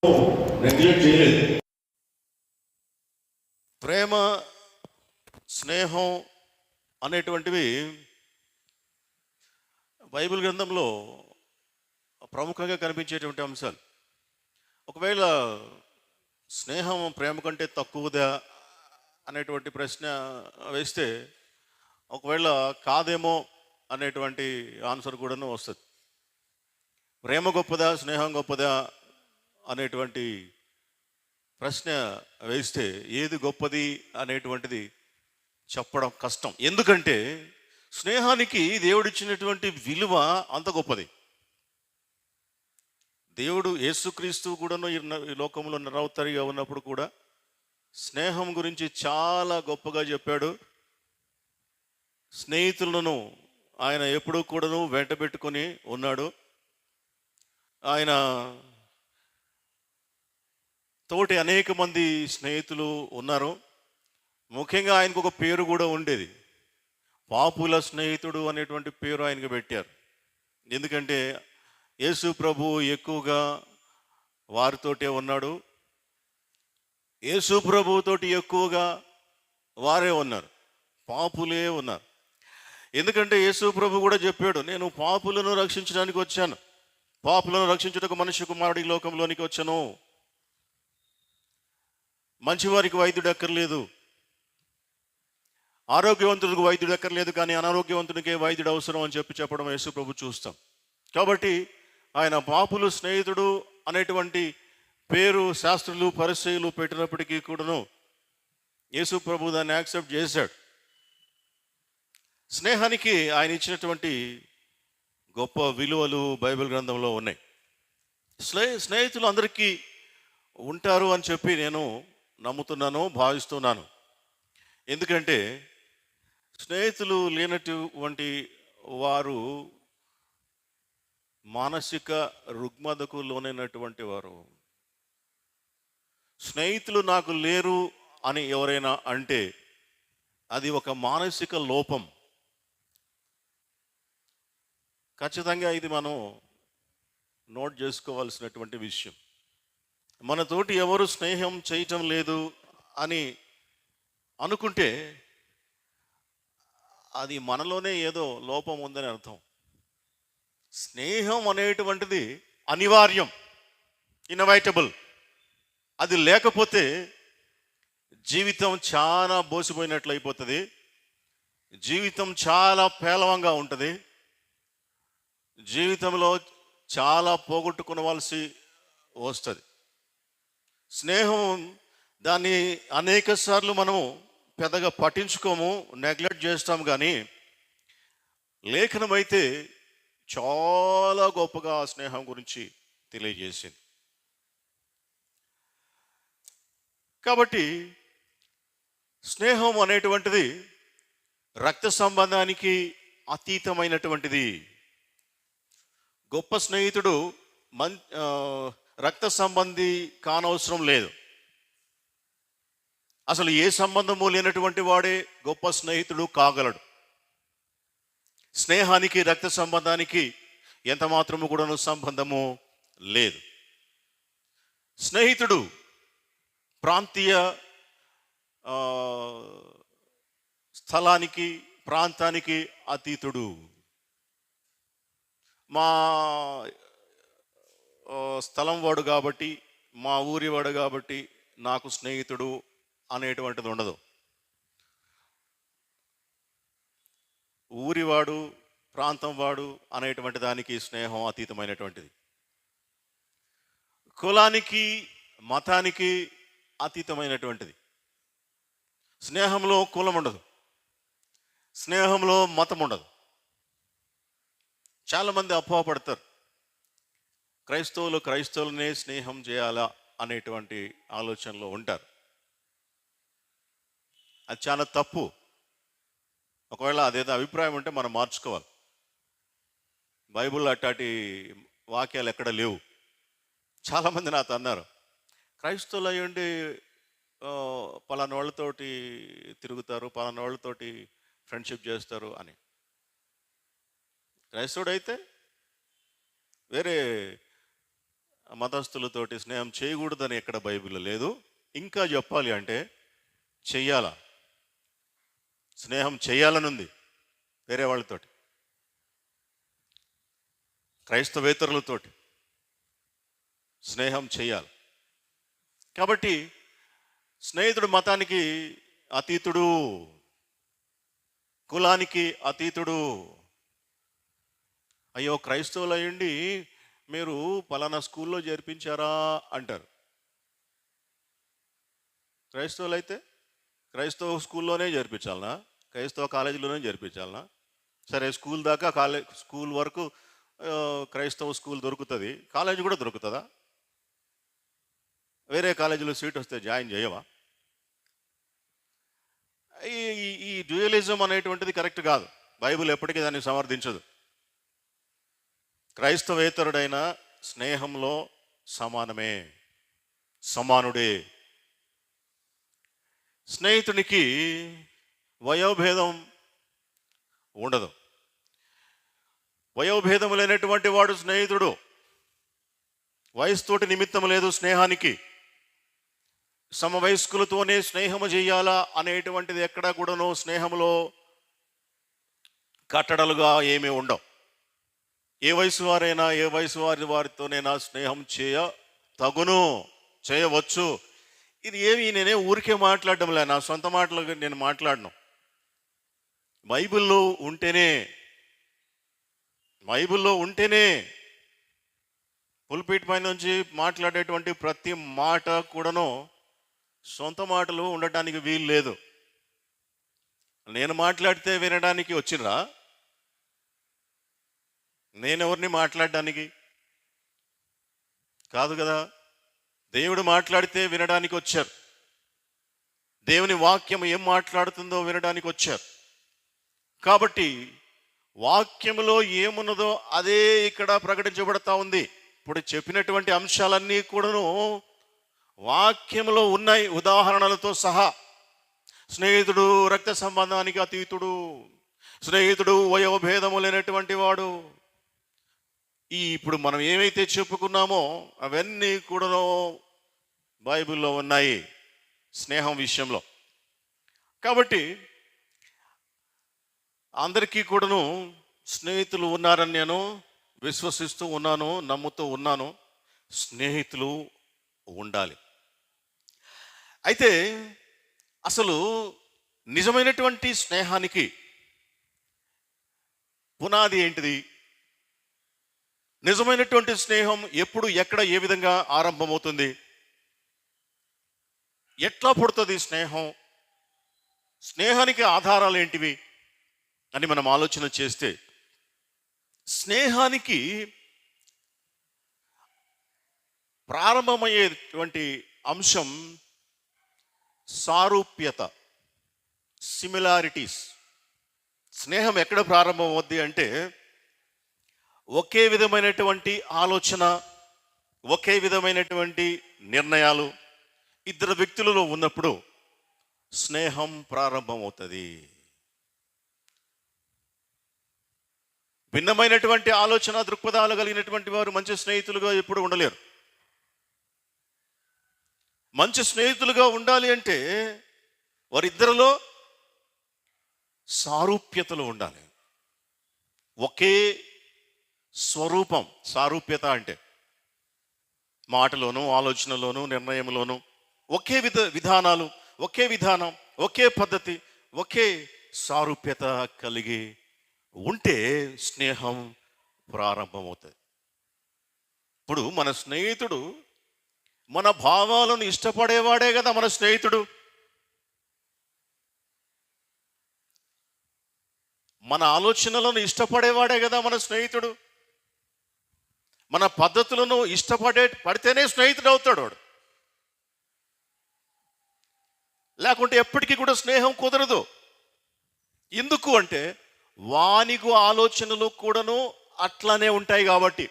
Neglect చేయలేదు. ప్రేమ, స్నేహం అనేటువంటివి బైబిల్ గ్రంథంలో ప్రముఖంగా కనిపించేటువంటి అంశాలు. ఒకవేళ స్నేహం ప్రేమ కంటే తక్కువదా అనేటువంటి ప్రశ్న వేస్తే ఒకవేళ కాదేమో అనేటువంటి ఆన్సర్ కూడాను వస్తుంది. ప్రేమ గొప్పదా, స్నేహం గొప్పదా అనేటువంటి ప్రశ్న వేస్తే ఏది గొప్పది అనేటువంటిది చెప్పడం కష్టం. ఎందుకంటే స్నేహానికి దేవుడిచ్చినటువంటి విలువ అంత గొప్పది. దేవుడు యేసుక్రీస్తు కూడాను ఈ లోకంలో నరవతారిగా ఉన్నప్పుడు కూడా స్నేహం గురించి చాలా గొప్పగా చెప్పాడు. స్నేహితులను ఆయన ఎప్పుడూ కూడాను వెంట పెట్టుకొని ఉన్నాడు. ఆయన తోటి అనేక మంది స్నేహితులు ఉన్నారు. ముఖ్యంగా ఆయనకు ఒక పేరు కూడా ఉండేది, పాపుల స్నేహితుడు అనేటువంటి పేరు ఆయనకు పెట్టారు. ఎందుకంటే యేసు ప్రభు ఎక్కువగా వారితోటే ఉన్నాడు. యేసు ప్రభుతోటి ఎక్కువగా వారే ఉన్నారు, పాపులే ఉన్నారు. ఎందుకంటే యేసు ప్రభు కూడా చెప్పాడు, నేను పాపులను రక్షించడానికి వచ్చాను, పాపులను రక్షించుటకు మనిషి కుమారుడి లోకంలోనికి వచ్చాను. మంచివారికి వైద్యుడు అక్కర్లేదు, ఆరోగ్యవంతుడికి వైద్యుడు అక్కర్లేదు, కానీ అనారోగ్యవంతునికే వైద్యుడు అవసరం అని చెప్పడం యేసు ప్రభు చూస్తాం. కాబట్టి ఆయన పాపులు స్నేహితుడు అనేటువంటి పేరు శాస్త్రులు పరిచయులు పెట్టినప్పటికీ కూడాను యేసు ప్రభు దాన్ని యాక్సెప్ట్ చేశాడు. స్నేహానికి ఆయన ఇచ్చినటువంటి గొప్ప విలువలు బైబిల్ గ్రంథంలో ఉన్నాయి. స్నేహితులు అందరికీ ఉంటారు అని చెప్పి నేను నమ్ముతున్నాను, భావిస్తున్నాను. ఎందుకంటే స్నేహితులు లేనటువంటి వారు మానసిక రుగ్మతకు లోనైనటువంటి వారు. స్నేహితులు నాకు లేరు అని ఎవరైనా అంటే అది ఒక మానసిక లోపం. ఖచ్చితంగా ఇది మనం నోట్ చేసుకోవాల్సినటువంటి విషయం. మనతోటి ఎవరు స్నేహం చేయటం లేదు అని అనుకుంటే అది మనలోనే ఏదో లోపం ఉందని అర్థం. స్నేహం అనేటువంటిది అనివార్యం, ఇన్ఎవిటబుల్. అది లేకపోతే జీవితం చాలా బోసిపోయినట్లు అయిపోతుంది, జీవితం చాలా పేలవంగా ఉంటుంది, జీవితంలో చాలా పోగొట్టుకోవాల్సి వస్తుంది. స్నేహం దాన్ని అనేక సార్లు మనము పెద్దగా పట్టించుకోము, నెగ్లెక్ట్ చేస్తాం. కానీ లేఖనం అయితే చాలా గొప్పగా స్నేహం గురించి తెలియజేసింది. కాబట్టి స్నేహం అనేటువంటిది రక్త సంబంధానికి అతీతమైనటువంటిది. గొప్ప స్నేహితుడు రక్త సంబంధి కానవసరం లేదు. అసలు ఏ సంబంధము లేనటువంటి వాడే గొప్ప స్నేహితుడు కాగలడు. స్నేహానికి రక్త సంబంధానికి ఎంత మాత్రము కూడాను సంబంధము లేదు. స్నేహితుడు ప్రాంతీయ స్థలానికి, ప్రాంతానికి అతీతుడు. మా స్థలం వాడు కాబట్టి, మా ఊరి వాడు కాబట్టి నాకు స్నేహితుడు అనేటువంటిది ఉండదు. ఊరివాడు, ప్రాంతం వాడు అనేటువంటి దానికి స్నేహం అతీతమైనటువంటిది. కులానికి, మతానికి అతీతమైనటువంటిది. స్నేహంలో కులం ఉండదు, స్నేహంలో మతం ఉండదు. చాలామంది అపోహపడతారు, క్రైస్తవులనే స్నేహం చేయాలా అనేటువంటి ఆలోచనలో ఉంటారు. అది చాలా తప్పు. ఒకవేళ అదేదో అభిప్రాయం ఉంటే మనం మార్చుకోవాలి. బైబిల్లో అట్లాంటి వాక్యాలు ఎక్కడ లేవు. చాలామంది నాతో అన్నారు, క్రైస్తవులు అయ్యండి పలానా వాళ్ళతోటి తిరుగుతారు, పలానా వాళ్ళతోటి ఫ్రెండ్షిప్ చేస్తారు అని. క్రైస్తవుడు అయితే వేరే మతస్థులతోటి స్నేహం చేయకూడదని ఎక్కడ బైబిల్లో లేదు. ఇంకా చెప్పాలి అంటే చెయ్యాలా, స్నేహం చేయాలని ఉంది వేరే వాళ్ళతోటి, క్రైస్తవేతరులతోటి స్నేహం చేయాలి. కాబట్టి స్నేహితుడు మతానికి అతీతుడు, కులానికి అతీతుడు. అయ్యో క్రైస్తవులు అయ్యండి మీరు పలానా స్కూల్లో చేర్పించారా అంటారు. క్రైస్తవులు అయితే క్రైస్తవ స్కూల్లోనే చేర్పించాలనా, క్రైస్తవ కాలేజీలోనే చేర్పించాలనా? సరే స్కూల్ దాకా, స్కూల్ వరకు క్రైస్తవ స్కూల్ దొరుకుతుంది, కాలేజీ కూడా దొరుకుతుందా? వేరే కాలేజీలో సీట్ వస్తే జాయిన్ చేయవా? ఈ ఈ డ్యూయలిజం అనేటువంటిది కరెక్ట్ కాదు. బైబిల్ ఎప్పటికీ దాన్ని సమర్థించదు. క్రైస్తవేతరుడైన స్నేహంలో సమానమే, సమానుడే. స్నేహితునికి వయోభేదం ఉండదు. వయోభేదం లేనటువంటి వాడు స్నేహితుడు. వయసుతోటి నిమిత్తం లేదు స్నేహానికి. సమవయస్కులతోనే స్నేహము చేయాలా అనేటువంటిది ఎక్కడా కూడాను స్నేహంలో కట్టడలుగా ఏమీ ఉండవు. ఏ వయసు వారైనా, ఏ వయసు వారితోనైనా స్నేహం తగును, చేయవచ్చు. ఇది ఏమి నేనే ఊరికే మాట్లాడడం లే, నా సొంత మాటలు నేను మాట్లాడను. బైబిల్లో ఉంటేనే పుల్పీట్ పై నుంచి మాట్లాడేటువంటి ప్రతి మాట కూడాను సొంత మాటలు ఉండటానికి వీలు లేదు. నేను మాట్లాడితే వినడానికి వచ్చినరా? నేనెవరిని మాట్లాడడానికి? కాదు కదా. దేవుడు మాట్లాడితే వినడానికి వచ్చారు. దేవుని వాక్యం ఏం మాట్లాడుతుందో వినడానికి వచ్చారు. కాబట్టి వాక్యములో ఏమున్నదో అదే ఇక్కడ ప్రకటించబడతా ఉంది. ఇప్పుడు చెప్పినటువంటి అంశాలన్నీ కూడాను వాక్యములో ఉన్నాయి, ఉదాహరణలతో సహా. స్నేహితుడు రక్త సంబంధానికి అతీతుడు, స్నేహితుడు వయోభేదము లేనటువంటి వాడు. ఇప్పుడు మనం ఏమైతే చెప్పుకున్నామో అవన్నీ కూడాను బైబిల్లో ఉన్నాయి స్నేహం విషయంలో. కాబట్టి అందరికీ కూడాను స్నేహితులు ఉన్నారని నేను విశ్వసిస్తూ ఉన్నాను, నమ్ముతూ ఉన్నాను. స్నేహితులు ఉండాలి. అయితే అసలు నిజమైనటువంటి స్నేహానికి పునాది ఏంటిది? నిజమైనటువంటి స్నేహం ఎప్పుడు, ఎక్కడ, ఏ విధంగా ఆరంభమవుతుంది? ఎట్లా పుడుతుంది స్నేహం? స్నేహానికి ఆధారాలు ఏంటివి అని మనం ఆలోచన చేస్తే, స్నేహానికి ప్రారంభమయ్యేటువంటి అంశం సారూప్యత, సిమిలారిటీస్. స్నేహం ఎక్కడ ప్రారంభం అవుద్ది అంటే, ఒకే విధమైనటువంటి ఆలోచన, ఒకే విధమైనటువంటి నిర్ణయాలు ఇద్దరు వ్యక్తులలో ఉన్నప్పుడు స్నేహం ప్రారంభమవుతుంది. భిన్నమైనటువంటి ఆలోచన దృక్పథాలు కలిగినటువంటి వారు మంచి స్నేహితులుగా ఎప్పుడు ఉండలేరు. మంచి స్నేహితులుగా ఉండాలి అంటే వారిద్దరిలో సారూప్యతలు ఉండాలి. ఒకే స్వరూపం, సారూప్యత అంటే మాటలోను, ఆలోచనలోను, నిర్ణయంలోను ఒకే విధానాలు, ఒకే విధానం, ఒకే పద్ధతి, ఒకే సారూప్యత కలిగి ఉంటే స్నేహం ప్రారంభమవుతుంది. ఇప్పుడు మన స్నేహితుడు మన భావాలను ఇష్టపడేవాడే కదా మన స్నేహితుడు. మన ఆలోచనలను ఇష్టపడేవాడే కదా మన స్నేహితుడు. మన పద్ధతులను పడితేనే స్నేహితుడు అవుతాడు వాడు. లేకుంటే ఎప్పటికీ కూడా స్నేహం కుదరదు. ఎందుకు అంటే వానికు ఆలోచనలు కూడాను అట్లానే ఉంటాయి కాబట్టి.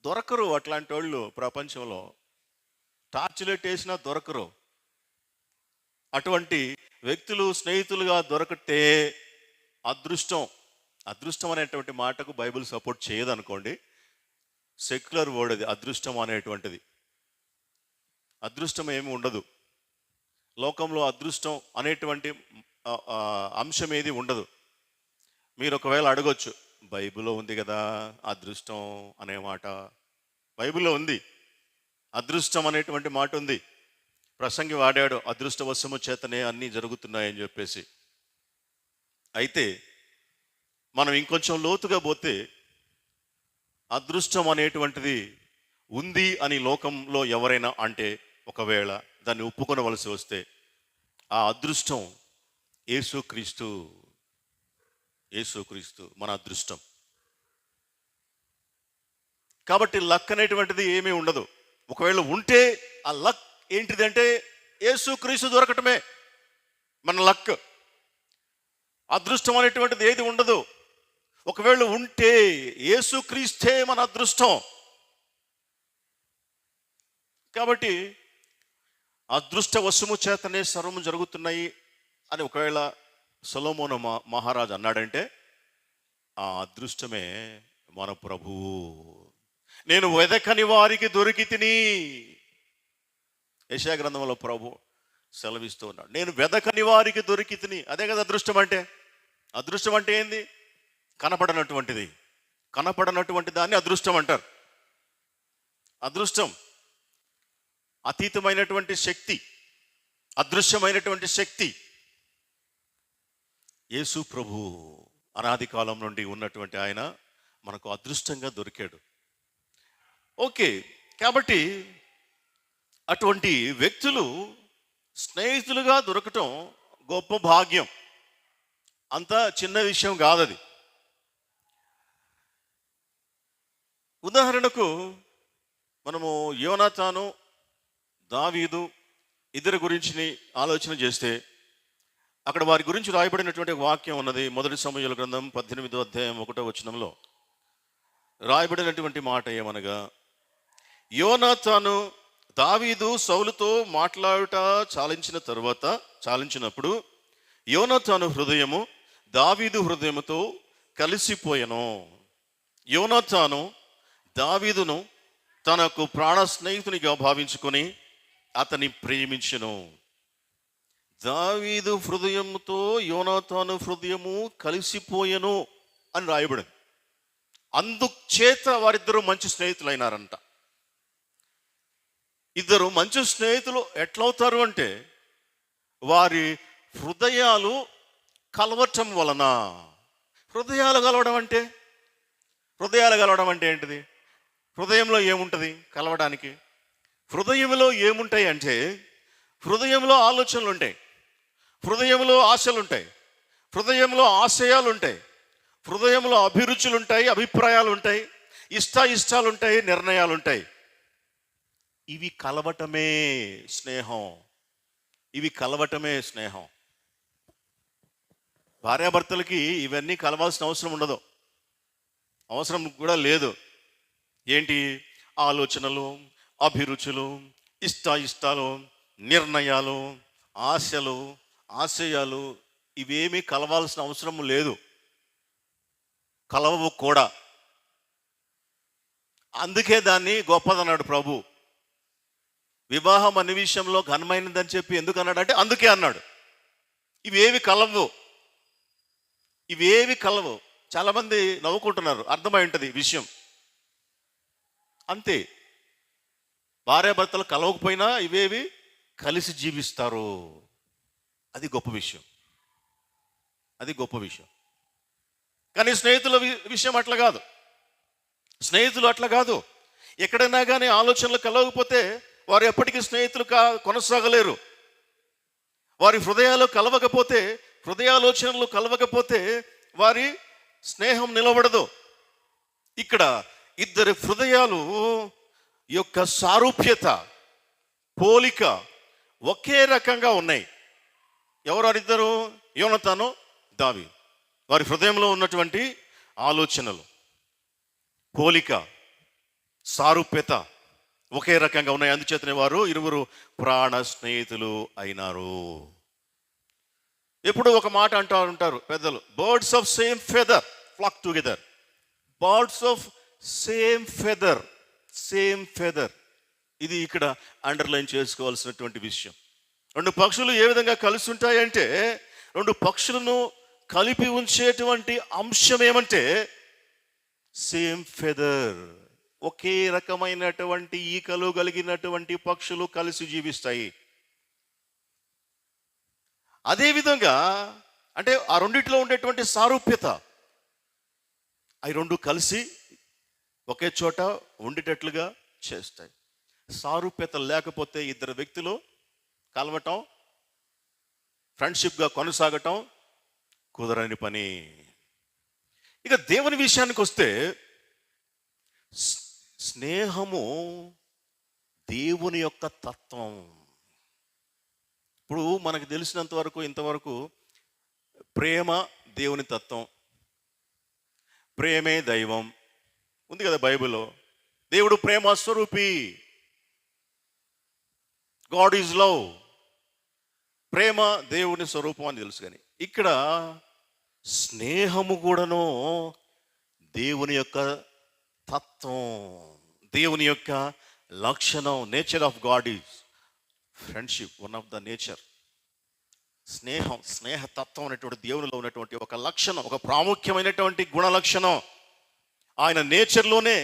దొరకరు అట్లాంటి వాళ్ళు ప్రపంచంలో, టార్చులేట్ వేసినా దొరకరు. అటువంటి వ్యక్తులు స్నేహితులుగా దొరకటే అదృష్టం. అదృష్టం అనేటువంటి మాటకు బైబిల్ సపోర్ట్ చేయదనుకోండి. సెక్యులర్ వర్డ్ అది, అదృష్టం అనేటువంటిది. అదృష్టం ఏమి ఉండదు లోకంలో. అదృష్టం అనేటువంటి అంశం ఏది ఉండదు. మీరు ఒకవేళ అడగొచ్చు, బైబిల్లో ఉంది కదా అదృష్టం అనే మాట. బైబిల్లో ఉంది, అదృష్టం అనేటువంటి మాట ఉంది. ప్రసంగి వాడాడు, అదృష్టవశము చేతనే అన్నీ జరుగుతున్నాయని చెప్పేసి. అయితే మనం ఇంకొంచెం లోతుగా పోతే అదృష్టం అనేటువంటిది ఉంది అని లోకంలో ఎవరైనా అంటే, ఒకవేళ దాన్ని ఒప్పుకొనవలసి వస్తే, ఆ అదృష్టం యేసుక్రీస్తు. యేసుక్రీస్తు మన అదృష్టం. కాబట్టి లక్ అనేటువంటిది ఏమీ ఉండదు. ఒకవేళ ఉంటే ఆ లక్ ఏంటిదంటే యేసుక్రీస్తు దొరకటమే మన లక్. అదృష్టం అనేటువంటిది ఏది ఉండదు. ఒకవేళ ఉంటే యేసుక్రీస్తే మన అదృష్టం. కాబట్టి అదృష్ట వశము చేతనే సర్వము జరుగుతున్నాయి అని ఒకవేళ సొలొమోను మహారాజు అన్నాడంటే, ఆ అదృష్టమే మన ప్రభువు. నేను వెదకని వారికి దొరికి తిని, యెషయా గ్రంథంలో ప్రభు సెలవిస్తూ ఉన్నాడు, నేను వెదకని వారికి దొరికి తిని. అదే కదా అదృష్టం అంటే. అదృష్టం అంటే ఏంది? కనపడనటువంటిది. కనపడనటువంటి దాన్ని అదృష్టం అంటారు. అదృష్టం అతీతమైనటువంటి శక్తి, అదృశ్యమైనటువంటి శక్తి. యేసు ప్రభు అనాది కాలం నుండి ఉన్నటువంటి ఆయన మనకు అదృష్టంగా దొరికాడు. ఓకే, కాబట్టి అటువంటి వ్యక్తులు స్నేహితులుగా దొరకటం గొప్ప భాగ్యం. అంత చిన్న విషయం కాదది. ఉదాహరణకు మనము యోనాతాను, దావీదు ఇద్దరి గురించి ఆలోచన చేస్తే, అక్కడ వారి గురించి రాయబడినటువంటి వాక్యం ఉన్నది. 1 సమూయేలు గ్రంథం 18వ అధ్యాయం 1వ వచనంలో రాయబడినటువంటి మాట ఏమనగా, యోనాతాను దావీదు సౌలుతో మాట్లాడుట చాలించినప్పుడు యోనాతాను హృదయము దావీదు హృదయముతో కలిసిపోయెను. యోనాతాను దావీదును తనకు ప్రాణ స్నేహితునిగా భావించుకొని అతని ప్రేమించెను. దావీదు హృదయముతో యోనాతాను హృదయము కలిసిపోయెను అని రాయబడింది. అందుచేత వారిద్దరూ మంచి స్నేహితులైనారంట. ఇద్దరు మంచి స్నేహితులు ఎట్లవుతారు అంటే, వారి హృదయాలు కలవటం వలన. హృదయాలు కలవడం అంటే ఏంటిది? హృదయంలో ఏముంటుంది కలవడానికి? హృదయంలో ఏముంటాయి అంటే, హృదయంలో ఆలోచనలు ఉంటాయి, హృదయంలో ఆశలు ఉంటాయి, హృదయంలో ఆశయాలు ఉంటాయి, హృదయంలో అభిరుచులు ఉంటాయి, అభిప్రాయాలు ఉంటాయి, ఇష్టాలు ఉంటాయి, నిర్ణయాలు ఉంటాయి. ఇవి కలవటమే స్నేహం. భార్యాభర్తలకి ఇవన్నీ కలవాల్సిన అవసరం ఉండదు, అవసరం కూడా లేదు. ఏంటి? ఆలోచనలు, అభిరుచులు, ఇష్టాలు, నిర్ణయాలు, ఆశలు, ఆశయాలు ఇవేమీ కలవాల్సిన అవసరం లేదు, కలవవు కూడా. అందుకే దాన్ని గొప్పదన్నాడు ప్రభు. వివాహం అనే విషయంలో ఘనమైనదని చెప్పి ఎందుకు అన్నాడు అంటే, అందుకే అన్నాడు. ఇవేవి కలవు. చాలామంది నవ్వుకుంటున్నారు, అర్థమై ఉంటుంది విషయం. అంతే, భార్యాభర్తలు కలవకపోయినా ఇవేవి కలిసి జీవిస్తారు. అది గొప్ప విషయం. కానీ స్నేహితుల విషయం అట్లా కాదు. స్నేహితులు అట్లా కాదు. ఎక్కడైనా కానీ ఆలోచనలు కలవకపోతే వారు ఎప్పటికీ స్నేహితులు కొనసాగలేరు. వారి హృదయాలోచనలు కలవకపోతే వారి స్నేహం నిలబడదు. ఇక్కడ ఇద్దరి హృదయాలు యొక్క సారూప్యత, పోలిక ఒకే రకంగా ఉన్నాయి. ఎవరు వారిద్దరు? యోనాతాను, దావీదు. వారి హృదయంలో ఉన్నటువంటి ఆలోచనలు, పోలిక, సారూప్యత ఒకే రకంగా ఉన్నాయి. అందుచేతనే వారు ఇరువురు ప్రాణ స్నేహితులు అయినారు. ఎప్పుడు ఒక మాట అంటూ ఉంటారు పెద్దలు, birds of same feather flock together. Birds of same feather, same feather. ఇది ఇక్కడ అండర్లైన్ చేసుకోవాల్సినటువంటి విషయం. రెండు పక్షులు ఏ విధంగా కలిసి ఉంటాయంటే, రెండు పక్షులను కలిపి ఉంచేటువంటి అంశం ఏమంటే సేమ్ ఫెదర్. ఒకే రకమైనటువంటి ఈకలు కలిగినటువంటి పక్షులు కలిసి జీవిస్తాయి. అదేవిధంగా అంటే ఆ రెండిట్లో ఉండేటువంటి సారూప్యత, అవి రెండు కలిసి ఒకే చోట ఉండేటట్లుగా చేస్తాయి. సారూప్యత లేకపోతే ఇద్దరు వ్యక్తులు కలవటం, ఫ్రెండ్షిప్గా కొనసాగటం కుదరని పని. ఇక దేవుని విషయానికి వస్తే, స్నేహము దేవుని యొక్క తత్వం. ఇప్పుడు మనకు తెలిసినంత వరకు ఇంతవరకు ప్రేమ దేవుని తత్వం, ప్రేమే దైవం ఉంది కదా బైబిల్లో. దేవుడు ప్రేమ స్వరూపి, గాడ్ ఈజ్ లవ్. ప్రేమ దేవుని స్వరూపం అని తెలుసు. కానీ ఇక్కడ స్నేహము కూడాను దేవుని యొక్క తత్వం, దేవుని యొక్క లక్షణం. Nature of God is friendship, one of the nature. స్నేహం, స్నేహతత్వం అనేటువంటి దేవునిలో ఉన్నటువంటి ఒక లక్షణం, ఒక ప్రాముఖ్యమైనటువంటి గుణ లక్షణం. ఆయన నేచర్లోనే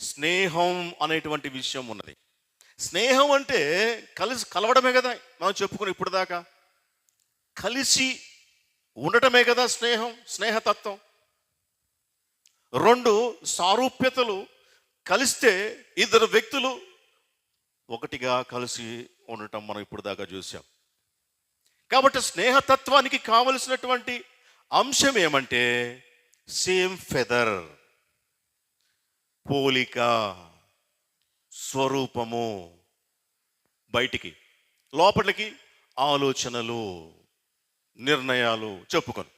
స్నేహం అనేటువంటి విషయం ఉన్నది. స్నేహం అంటే కలవడమే కదా మనం చెప్పుకుని ఇప్పుడు దాకా. కలిసి ఉండటమే కదా స్నేహం, స్నేహతత్వం. రెండు సారూప్యతలు కలిస్తే ఇద్దరు వ్యక్తులు ఒకటిగా కలిసి ఉండటం మనం ఇప్పుడు దాకా చూసాం. కాబట్టి స్నేహతత్వానికి కావలసినటువంటి అంశం ఏమంటే సేమ్ ఫెదర్, పోలిక, స్వరూపము. బయటికి లోపలికి ఆలోచనలు, నిర్ణయాలు చెప్పుకొని,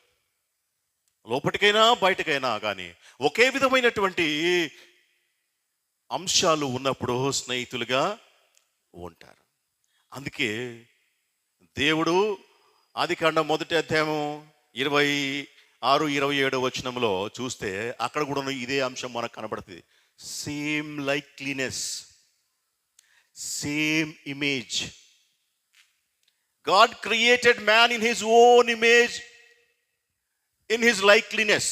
లోపటికైనా బయటకైనా కానీ ఒకే విధమైనటువంటి అంశాలు ఉన్నప్పుడు స్నేహితులుగా ఉంటారు. అందుకే దేవుడు ఆదికాండం 1:26-27 వచనంలో చూస్తే అక్కడ కూడా ఇదే అంశం మనకు కనబడుతుంది. Same likeliness, same image. God created man in his own image, in his likeness.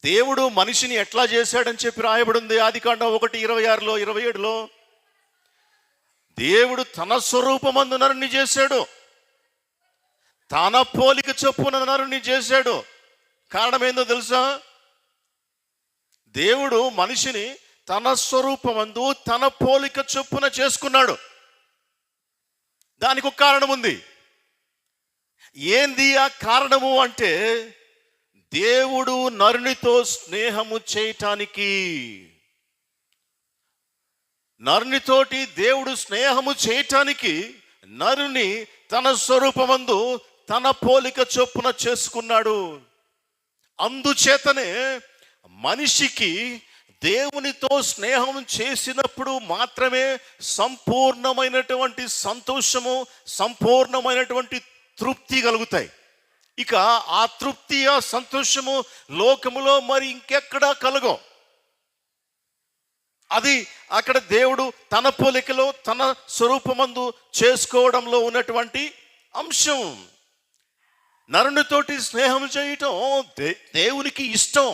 దేవుడు మనిషిని ఎట్లా చేశాడని చెప్పి రాయబడింది ఆదికాండం 1:26-27లో. దేవుడు తన స్వరూపమందు నరుని చేశాడు, తన పోలిక చొప్పున నరుని చేశాడు. కారణం ఏందో తెలుసా? దేవుడు మనిషిని తన స్వరూపమందు తన పోలిక చొప్పున చేసుకున్నాడు. దానికి ఒక కారణం ఉంది. ఏంది ఆ కారణము అంటే, దేవుడు నరునితో స్నేహము చేయటానికి, నరునితోటి దేవుడు స్నేహము చేయటానికి నరుని తన స్వరూపమందు తన పోలిక చొప్పున చేసుకున్నాడు. అందుచేతనే మనిషికి దేవునితో స్నేహం చేసినప్పుడు మాత్రమే సంపూర్ణమైనటువంటి సంతోషము, సంపూర్ణమైనటువంటి తృప్తి కలుగుతాయి. ఇక ఆ తృప్తి, ఆ సంతోషము లోకములో మరి ఇంకెక్కడా కలగవు. అది అక్కడ దేవుడు తన పోలికలో తన స్వరూపమందు చేసుకోవడంలో ఉన్నటువంటి అంశం. నరునితోటి స్నేహం చేయటం దేవునికి ఇష్టం.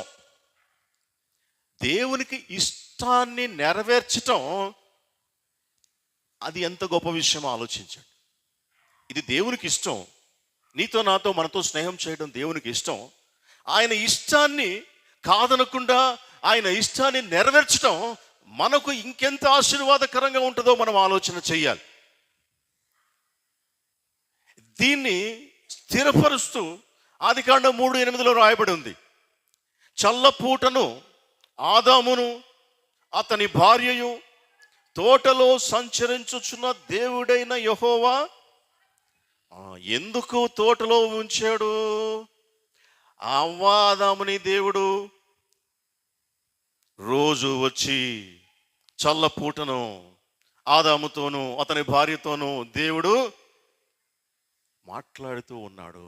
దేవునికి ఇష్టాన్ని నెరవేర్చటం అది ఎంత గొప్ప విషయం ఆలోచించండి. ఇది దేవునికి ఇష్టం. నీతో నాతో మనతో స్నేహం చేయడం దేవునికి ఇష్టం. ఆయన ఇష్టాన్ని కాదనకుండా ఆయన ఇష్టాన్ని నెరవేర్చడం మనకు ఇంకెంత ఆశీర్వాదకరంగా ఉంటుందో మనం ఆలోచన చేయాలి. దీన్ని స్థిరపరుస్తూ ఆదికాండం 3:8లో రాయబడి ఉంది. చల్లపూటను ఆదామును అతని భార్యయు తోటలో సంచరించుచున్న దేవుడైన యెహోవా ఎందుకు తోటలో ఉంచాడు? ఆదాముని దేవుడు రోజు వచ్చి చల్లపూటను ఆదాముతోనూ అతని భార్యతోనూ దేవుడు మాట్లాడుతూ ఉన్నాడు.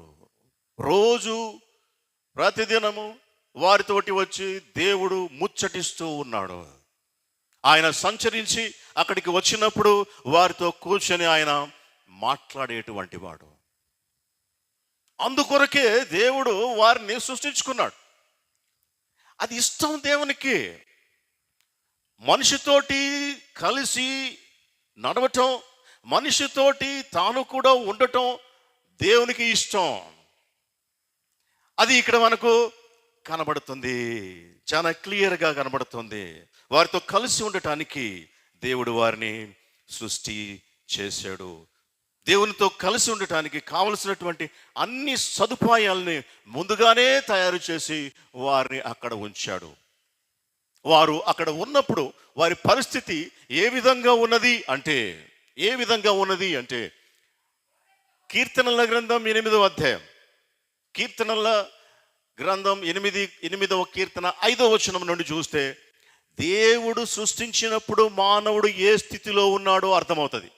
రోజు ప్రతిదినము వారితోటి వచ్చి దేవుడు ముచ్చటిస్తూ ఉన్నాడు. ఆయన సంచరించి అక్కడికి వచ్చినప్పుడు వారితో కూర్చొని ఆయన మాట్లాడేటువంటి వాడు. అందుకొరకే దేవుడు వారిని సృష్టించుకున్నాడు. అది ఇష్టం దేవునికి. మనిషితోటి కలిసి నడవటం, మనిషితోటి తాను కూడా ఉండటం దేవునికి ఇష్టం. అది ఇక్కడ మనకు కనబడుతుంది, చాలా క్లియర్గా కనబడుతుంది. వారితో కలిసి ఉండటానికి దేవుడు వారిని సృష్టి చేశాడు. దేవునితో కలిసి ఉండటానికి కావలసినటువంటి అన్ని సదుపాయాలని ముందుగానే తయారు చేసి వారిని అక్కడ ఉంచాడు. వారు అక్కడ ఉన్నప్పుడు వారి పరిస్థితి ఏ విధంగా ఉన్నది అంటే కీర్తనల గ్రంథం 8వ అధ్యాయం, కీర్తనల గ్రంథం 8వ కీర్తన 5వ వచనం నుండి చూస్తే దేవుడు సృష్టించినప్పుడు మానవుడు ఏ స్థితిలో ఉన్నాడో అర్థమవుతుంది.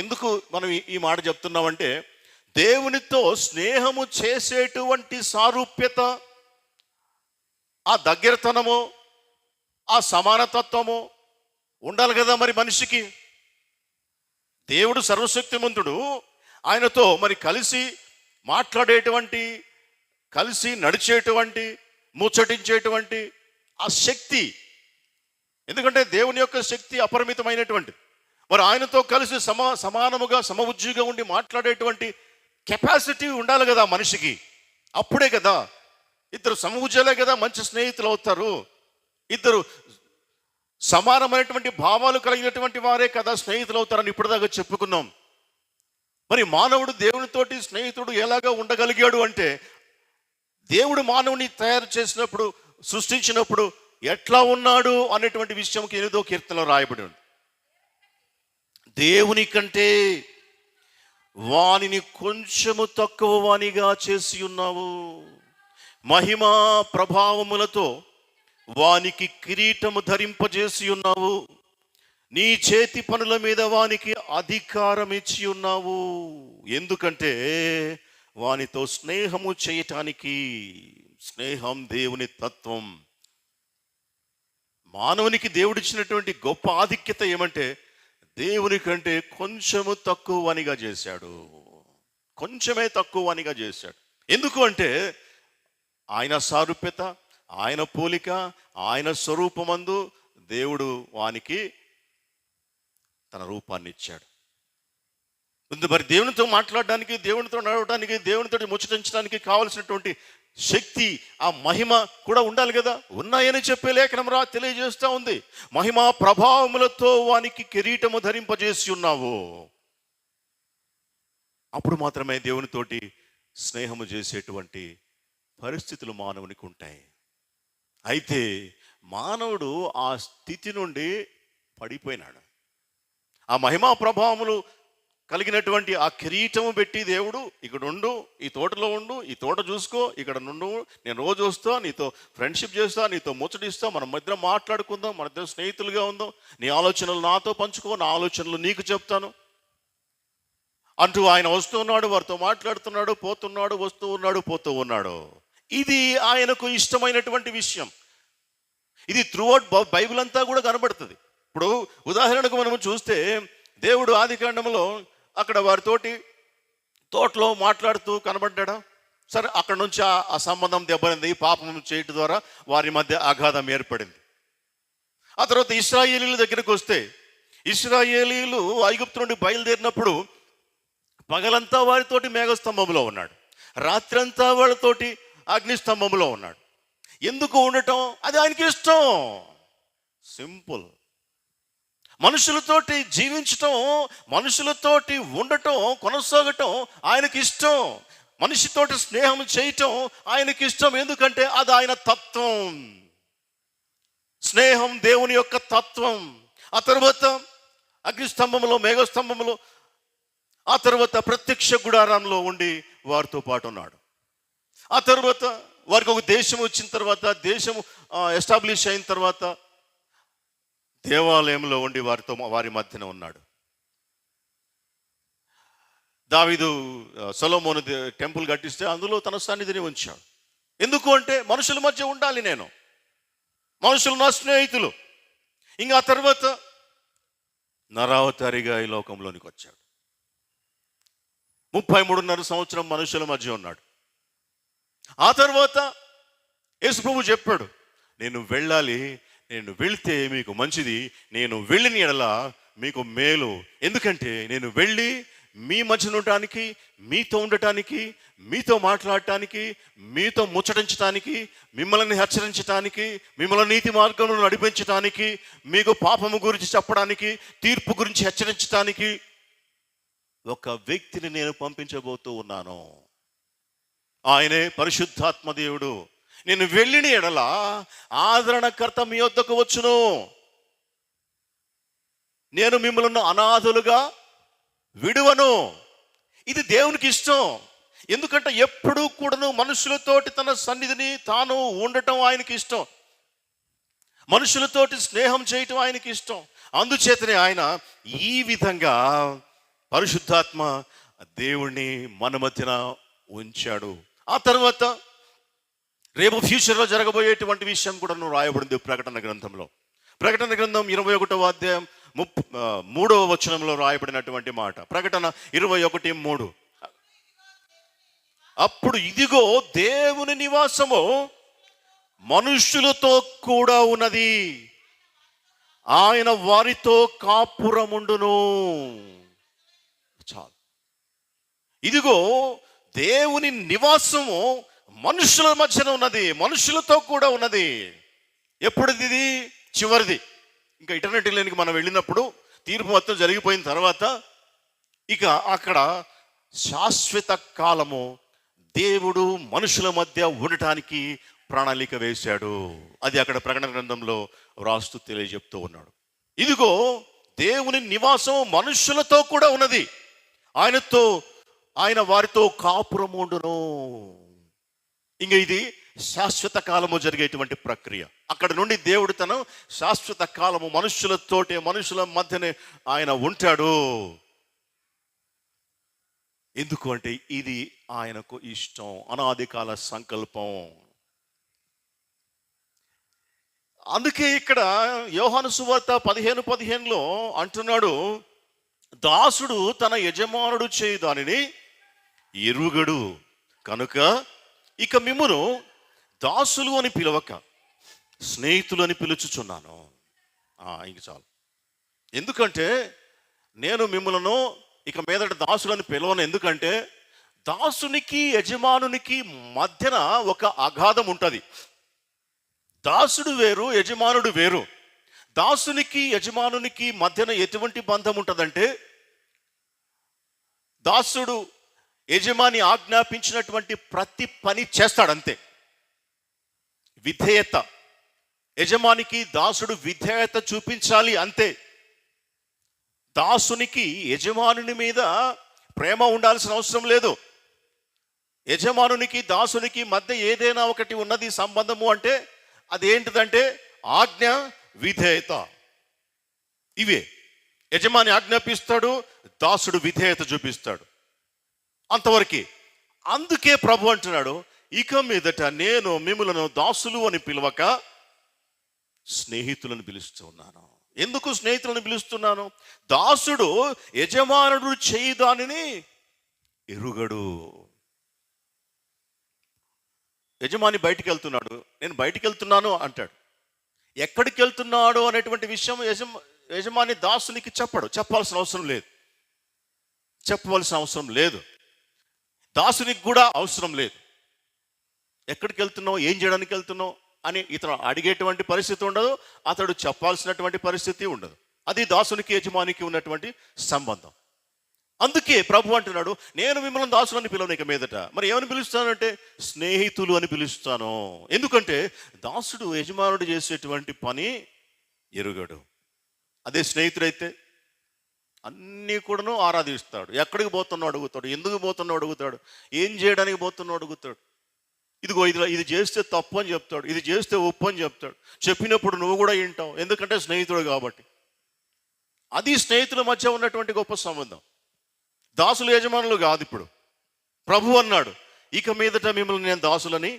ఎందుకు మనం ఈ మాట చెప్తున్నామంటే, దేవునితో స్నేహము చేసేటువంటి సారూప్యత, ఆ దగ్గరతనము, ఆ సమానతత్వము ఉండాలి కదా మరి మనిషికి. దేవుడు సర్వశక్తిమంతుడు, ఆయనతో మరి కలిసి మాట్లాడేటువంటి, కలిసి నడిచేటువంటి, ముచ్చటించేటువంటి ఆ శక్తి, ఎందుకంటే దేవుని యొక్క శక్తి అపరిమితమైనటువంటి, మరి ఆయనతో కలిసి సమానముగా సమవుజ్జిగా ఉండి మాట్లాడేటువంటి కెపాసిటీ ఉండాలి కదా మనిషికి. అప్పుడే కదా ఇద్దరు సమవుజ్జలే కదా మంచి స్నేహితులు అవుతారు. ఇద్దరు సమానమైనటువంటి భావాలు కలిగినటువంటి వారే కదా స్నేహితులు అవుతారని ఇప్పటిదాకా చెప్పుకున్నాం. మరి మానవుడు దేవునితోటి స్నేహితుడు ఎలాగా ఉండగలిగాడు అంటే, దేవుడు మానవుని తయారు చేసినప్పుడు, సృష్టించినప్పుడు ఎట్లా ఉన్నాడు అనేటువంటి విషయంకి 8వ కీర్తనలో రాయబడి ఉంది. దేవుని కంటే వానిని కొంచెము తక్కువ వానిగా చేసి ఉన్నావు, మహిమా ప్రభావములతో వానికి కిరీటము ధరింపజేసి ఉన్నావు, నీ చేతి పనుల మీద వానికి అధికారం ఇచ్చి ఉన్నావు. ఎందుకంటే వానితో స్నేహము చేయటానికి. స్నేహం దేవుని తత్వం. మానవునికి దేవుడిచ్చినటువంటి గొప్ప ఆధిక్యత ఏమంటే, దేవుని కంటే కొంచెము తక్కువనిగా చేశాడు, కొంచెమే తక్కువనిగా చేశాడు. ఎందుకు అంటే ఆయన సారూప్యత, ఆయన పోలిక, ఆయన స్వరూపమందు దేవుడు వానికి తన రూపాన్ని ఇచ్చాడు. మరి దేవునితో మాట్లాడడానికి, దేవునితో నడవడానికి, దేవునితో ముచ్చటించడానికి కావలసినటువంటి శక్తి, ఆ మహిమ కూడా ఉండాలి కదా. ఉన్నాయని చెప్పే లేఖనం తెలియజేస్తూ ఉంది. మహిమా ప్రభావములతో వానికి కిరీటము ధరింపజేసి ఉన్నావు. అప్పుడు మాత్రమే దేవునితోటి స్నేహము చేసేటువంటి పరిస్థితులు మానవునికి ఉంటాయి. అయితే మానవుడు ఆ స్థితి నుండి పడిపోయినాడు. ఆ మహిమా ప్రభావములు కలిగినటువంటి ఆ కిరీటము పెట్టి దేవుడు, ఇక్కడ ఉండు, ఈ తోటలో ఉండు, ఈ తోట చూసుకో, ఇక్కడ నుండు, నేను రోజు వస్తా, నీతో ఫ్రెండ్షిప్ చేస్తా, నీతో ముచ్చటిస్తా, మన మధ్య మాట్లాడుకుందాం, మన ఇద్దరు స్నేహితులుగా ఉందాం, నీ ఆలోచనలు నాతో పంచుకో, నా ఆలోచనలు నీకు చెప్తాను అంటూ ఆయన వస్తున్నాడు, వారితో మాట్లాడుతున్నాడు, పోతున్నాడు, వస్తూ ఉన్నాడు, పోతూ ఉన్నాడు. ఇది ఆయనకు ఇష్టమైనటువంటి విషయం. ఇది త్రూఅవుట్ బైబిల్ అంతా కూడా కనబడుతుంది. ఇప్పుడు ఉదాహరణకు మనం చూస్తే, దేవుడు ఆదికాండంలో అక్కడ వారితోటి తోటలో మాట్లాడుతూ కనబడ్డా. సరే, అక్కడ నుంచి ఆ సంబంధం దెబ్బతింది. పాపం చేయటం ద్వారా వారి మధ్య అగాధం ఏర్పడింది. ఆ తర్వాత ఇశ్రాయేలీల దగ్గరికి వస్తే, ఇశ్రాయేలీలు ఐగుప్తు నుండి బయలుదేరినప్పుడు పగలంతా వారితోటి మేఘస్తంభంలో ఉన్నాడు, రాత్రంతా వాళ్ళతోటి అగ్నిస్తంభంలో ఉన్నాడు. ఎందుకు ఉండటం? అది ఆయనకి ఇష్టం. సింపుల్. మనుషులతోటి జీవించటం, మనుషులతోటి ఉండటం, కొనసాగటం ఆయనకి ఇష్టం. మనిషితోటి స్నేహం చేయటం ఆయనకి ఇష్టం. ఎందుకంటే అది ఆయన తత్వం. స్నేహం దేవుని యొక్క తత్వం. ఆ తర్వాత అగ్నిస్తంభంలో, మేఘస్తంభంలో, ఆ తర్వాత ప్రత్యక్ష గుడారంలో ఉండి వారితో పాటు ఉన్నాడు. ఆ తర్వాత వారికి ఒక దేశం వచ్చిన తర్వాత, దేశం ఎస్టాబ్లిష్ అయిన తర్వాత దేవాలయంలో ఉండి వారి మధ్యన ఉన్నాడు. దావీదు సొలొమోను టెంపుల్ కట్టిస్తే అందులో తన సన్నిధిని ఉంచాడు. ఎందుకు అంటే మనుషుల మధ్య ఉండాలి నేను, మనుషులు నా స్నేహితులు. ఇంకా ఆ తర్వాత నరావతారిగా ఈ లోకంలోనికి వచ్చాడు. 33.5 సంవత్సరం మనుషుల మధ్య ఉన్నాడు. ఆ తర్వాత యేసు ప్రభు చెప్పాడు, నేను వెళ్ళాలి, నేను వెళ్తే మీకు మంచిది, నేను వెళ్ళిన ఎడల మీకు మేలు. ఎందుకంటే నేను వెళ్ళి మీ మధ్య ఉండటానికి, మీతో ఉండటానికి, మీతో మాట్లాడటానికి, మీతో ముచ్చటించటానికి, మిమ్మల్ని హెచ్చరించటానికి, మిమ్మల్ని నీతి మార్గంలో నడిపించటానికి, మీకు పాపము గురించి చెప్పడానికి, తీర్పు గురించి హెచ్చరించటానికి ఒక వ్యక్తిని నేను పంపించబోతూ ఉన్నాను. ఆయనే పరిశుద్ధాత్మ దేవుడు. నేను వెళ్ళిన ఎడల ఆదరణకర్త మీ వద్దకు వచ్చును. నేను మిమ్మల్ని అనాథులుగా విడువను. ఇది దేవునికి ఇష్టం. ఎందుకంటే ఎప్పుడూ కూడాను మనుషులతోటి తన సన్నిధిని తాను ఉండటం ఆయనకి ఇష్టం, మనుషులతోటి స్నేహం చేయటం ఆయనకి ఇష్టం. అందుచేతనే ఆయన ఈ విధంగా పరిశుద్ధాత్మ దేవుణ్ణి మన మధ్యన ఉంచాడు. ఆ తర్వాత రేపు ఫ్యూచర్లో జరగబోయేటువంటి విషయం కూడా రాయబడింది ప్రకటన గ్రంథంలో. ప్రకటన గ్రంథం 21వ అధ్యాయం 3వ వచనంలో రాయబడినటువంటి మాట. ప్రకటన 21:3. అప్పుడు ఇదిగో దేవుని నివాసము మనుష్యులతో కూడా ఉన్నది, ఆయన వారితో కాపురముండును. చాలు. ఇదిగో దేవుని నివాసము మనుషుల మధ్యన ఉన్నది, మనుషులతో కూడా ఉన్నది. ఎప్పుడుది? ఇది చివరిది. ఇంకా ఇటర్నిటీ లేనికి మనం వెళ్ళినప్పుడు తీర్పు మొత్తం జరిగిపోయిన తర్వాత ఇక అక్కడ శాశ్వత కాలము దేవుడు మనుషుల మధ్య ఉండటానికి ప్రణాళిక వేశాడు. అది అక్కడ ప్రకటన గ్రంథంలో రాస్తూ తెలియజెప్తూ ఉన్నాడు. ఇదిగో దేవుని నివాసం మనుషులతో కూడా ఉన్నది, ఆయన వారితో కాపురముండును. ఇంక ఇది శాశ్వత కాలము జరిగేటువంటి ప్రక్రియ. అక్కడ నుండి దేవుడు తన శాశ్వత కాలము మనుషులతోటే, మనుషుల మధ్యనే ఆయన ఉంటాడు. ఎందుకు అంటే ఇది ఆయనకు ఇష్టం, అనాది కాల సంకల్పం. అందుకే ఇక్కడ యోహాను సువార్త 15:15లో అంటున్నాడు, దాసుడు తన యజమానుడు చేయు దానిని ఎరుగడు కనుక ఇక మిమ్మును దాసులు అని పిలవక స్నేహితులు అని పిలుచుచున్నాను. ఇంక చాలు. ఎందుకంటే నేను మిమ్మలను ఇక మీదట దాసులని పిలవను. ఎందుకంటే దాసునికి యజమానునికి మధ్యన ఒక అగాధం ఉంటుంది. దాసుడు వేరు, యజమానుడు వేరు. దాసునికి యజమానునికి మధ్యన ఎటువంటి బంధం ఉంటుందంటే, దాసుడు యజమాని ఆజ్ఞాపించినటువంటి ప్రతి పని చేస్తాడంతే. విధేయత, యజమానికి దాసుడు విధేయత చూపించాలి అంతే. దాసునికి యజమానుని మీద ప్రేమ ఉండాల్సిన అవసరం లేదు. యజమానునికి దాసునికి మధ్య ఏదైనా ఒకటి ఉన్నది సంబంధము అంటే అదేంటిదంటే ఆజ్ఞ, విధేయత. ఇవే. యజమాని ఆజ్ఞాపిస్తాడు, దాసుడు విధేయత చూపిస్తాడు, అంతవరకే. అందుకే ప్రభు అంటున్నాడు, ఇక మీదట నేను మిమ్మలను దాసులు అని పిలవక స్నేహితులను పిలుస్తూ ఉన్నాను. ఎందుకు స్నేహితులను పిలుస్తున్నాను? దాసుడు యజమానుడు చేయి దానిని ఎరుగడు. యజమాని బయటికి వెళ్తున్నాడు, నేను బయటికి వెళ్తున్నాను అంటాడు. ఎక్కడికి వెళ్తున్నాడు అనేటువంటి విషయం యజమాని దాసునికి చెప్పాల్సిన అవసరం లేదు. దాసునికి కూడా అవసరం లేదు. ఎక్కడికి వెళ్తున్నావు, ఏం చేయడానికి వెళ్తున్నావు అని ఇతను అడిగేటువంటి పరిస్థితి ఉండదు, అతడు చెప్పాల్సినటువంటి పరిస్థితి ఉండదు. అది దాసునికి యజమానికి ఉన్నటువంటి సంబంధం. అందుకే ప్రభు అంటున్నాడు, నేను మిమ్మల్ని దాసులని పిలవను ఇక మీదట. మరి ఏమని పిలుస్తానంటే స్నేహితులు అని పిలుస్తాను. ఎందుకంటే దాసుడు యజమానుడు చేసేటువంటి పని ఎరుగడు. అదే స్నేహితుడైతే అన్నీ కూడాను ఆరాధిస్తాడు. ఎక్కడికి పోతున్నావు అడుగుతాడు, ఎందుకు పోతున్నావు అడుగుతాడు, ఏం చేయడానికి పోతున్నావు అడుగుతాడు. ఇదిగో ఇది చేస్తే తప్పు అని చెప్తాడు, ఇది చేస్తే ఒప్పు అని చెప్తాడు. చెప్పినప్పుడు నువ్వు కూడా వింటావు, ఎందుకంటే స్నేహితుడు కాబట్టి. అది స్నేహితుల మధ్య ఉన్నటువంటి గొప్ప సంబంధం. దాసులు యజమానులు కాదు. ఇప్పుడు ప్రభు అన్నాడు, ఇక మీదట మిమ్మల్ని నేను దాసులని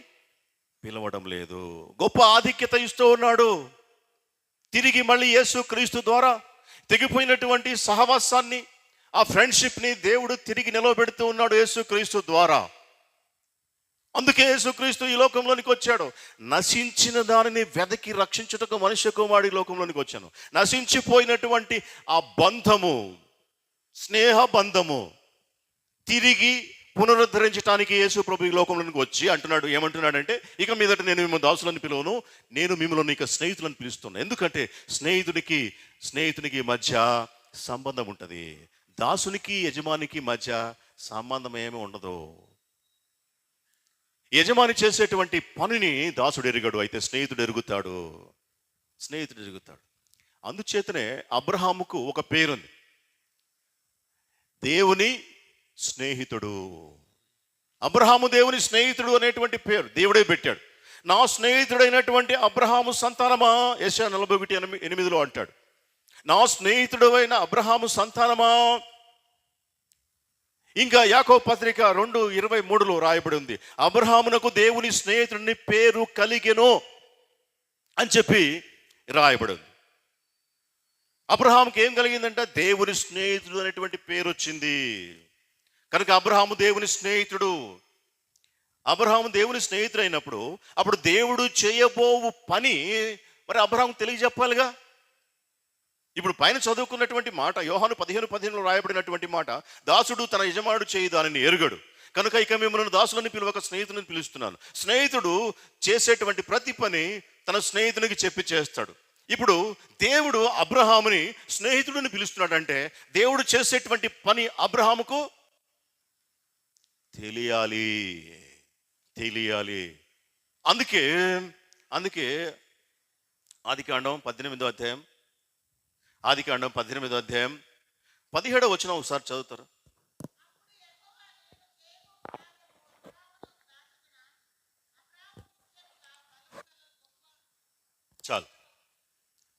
పిలవడం లేదు. గొప్ప ఆధిక్యత ఇస్తూ ఉన్నాడు. తిరిగి మళ్ళీ యేసు క్రీస్తు ద్వారా తెగిపోయినటువంటి సహవాసాన్ని, ఆ ఫ్రెండ్షిప్ని దేవుడు తిరిగి నిలవబెడుతూ ఉన్నాడు యేసు క్రీస్తు ద్వారా. అందుకే యేసుక్రీస్తు ఈ లోకంలోనికి వచ్చాడు. నశించిన దానిని వెదకి రక్షించుటకు మనుష్య కుమారుడు ఈ లోకంలోనికి వచ్చాను. నశించిపోయినటువంటి ఆ బంధము, స్నేహ బంధము తిరిగి పునరుద్ధరించడానికి యేసు ప్రభు ఈ లోకంలోనికి వచ్చి అంటున్నాడు. ఏమంటున్నాడంటే, ఇక మీదట నేను మిమ్మల్ని దాసులను పిలువను, నేను మిమ్మల్ని ఇక స్నేహితులను పిలుస్తున్నాను. ఎందుకంటే స్నేహితునికి మధ్య సంబంధం ఉంటుంది. దాసునికి యజమానికి మధ్య సంబంధం ఏమీ ఉండదు. యజమాని చేసేటువంటి పనిని దాసుడు ఎరుగడు, అయితే స్నేహితుడు ఎరుగుతాడు. అందుచేతనే అబ్రహాముకు ఒక పేరుంది, దేవుని స్నేహితుడు. అబ్రహాము దేవుని స్నేహితుడు అనేటువంటి పేరు దేవుడే పెట్టాడు. నా స్నేహితుడైనటువంటి అబ్రహాము సంతానమా, యెషయా 41:8 అంటాడు. నా స్నేహితుడు అయిన అబ్రహాము సంతానమా. ఇంకా యాకోబు పత్రిక 2:23 రాయబడి ఉంది, అబ్రహామునకు దేవుని స్నేహితుడిని పేరు కలిగెను అని చెప్పి రాయబడి ఉంది. అబ్రహాముకి ఏం కలిగిందంటే దేవుని స్నేహితుడు అనేటువంటి పేరు వచ్చింది. కనుక అబ్రహాము దేవుని స్నేహితుడు. అబ్రహాము దేవుని స్నేహితుడు అయినప్పుడు అప్పుడు దేవుడు చేయబోవు పని మరి అబ్రహాము తెలియజెప్పాలిగా. ఇప్పుడు పైన చదువుకున్నటువంటి మాట, యోహాను 15:15 రాయబడినటువంటి మాట, దాసుడు తన యజమానుడు చేయి దానిని ఎరుగడు, కనుక ఇక మిమ్మల్ని దాసులని పిలువక స్నేహితుని పిలుస్తున్నాను. స్నేహితుడు చేసేటువంటి ప్రతి పని తన స్నేహితునికి చెప్పి చేస్తాడు. ఇప్పుడు దేవుడు అబ్రహాముని స్నేహితుడిని పిలుస్తున్నాడంటే దేవుడు చేసేటువంటి పని అబ్రహాముకు తెలియాలి. అందుకే ఆదికాండం 18వ అధ్యాయం 17వ వచనం ఒకసారి చదువుతారు. చాలు.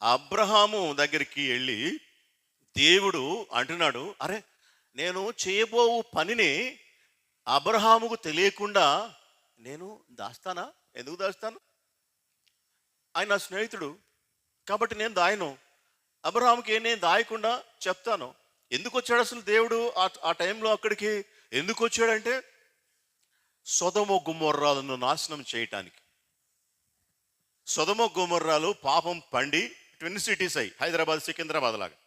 అబ్రహాము దగ్గరికి వెళ్ళి దేవుడు అంటున్నాడు, అరే నేను చేయబోవు పనిని అబ్రహాముకు తెలియకుండా నేను దాస్తానా? ఎందుకు దాస్తాను? ఆయన నా స్నేహితుడు కాబట్టి నేను దాయను. అబ్రహాముకి నేను దాయకుండా చెప్తాను. ఎందుకు వచ్చాడు అసలు దేవుడు ఆ టైంలో అక్కడికి? ఎందుకు వచ్చాడంటే సొదొమ గొమొర్రాలను నాశనం చేయటానికి. సొదొమ గొమొర్రాలు పాపం పండి ట్విన్ సిటీస్ అయ్యి, హైదరాబాద్ సికింద్రాబాద్ లాగా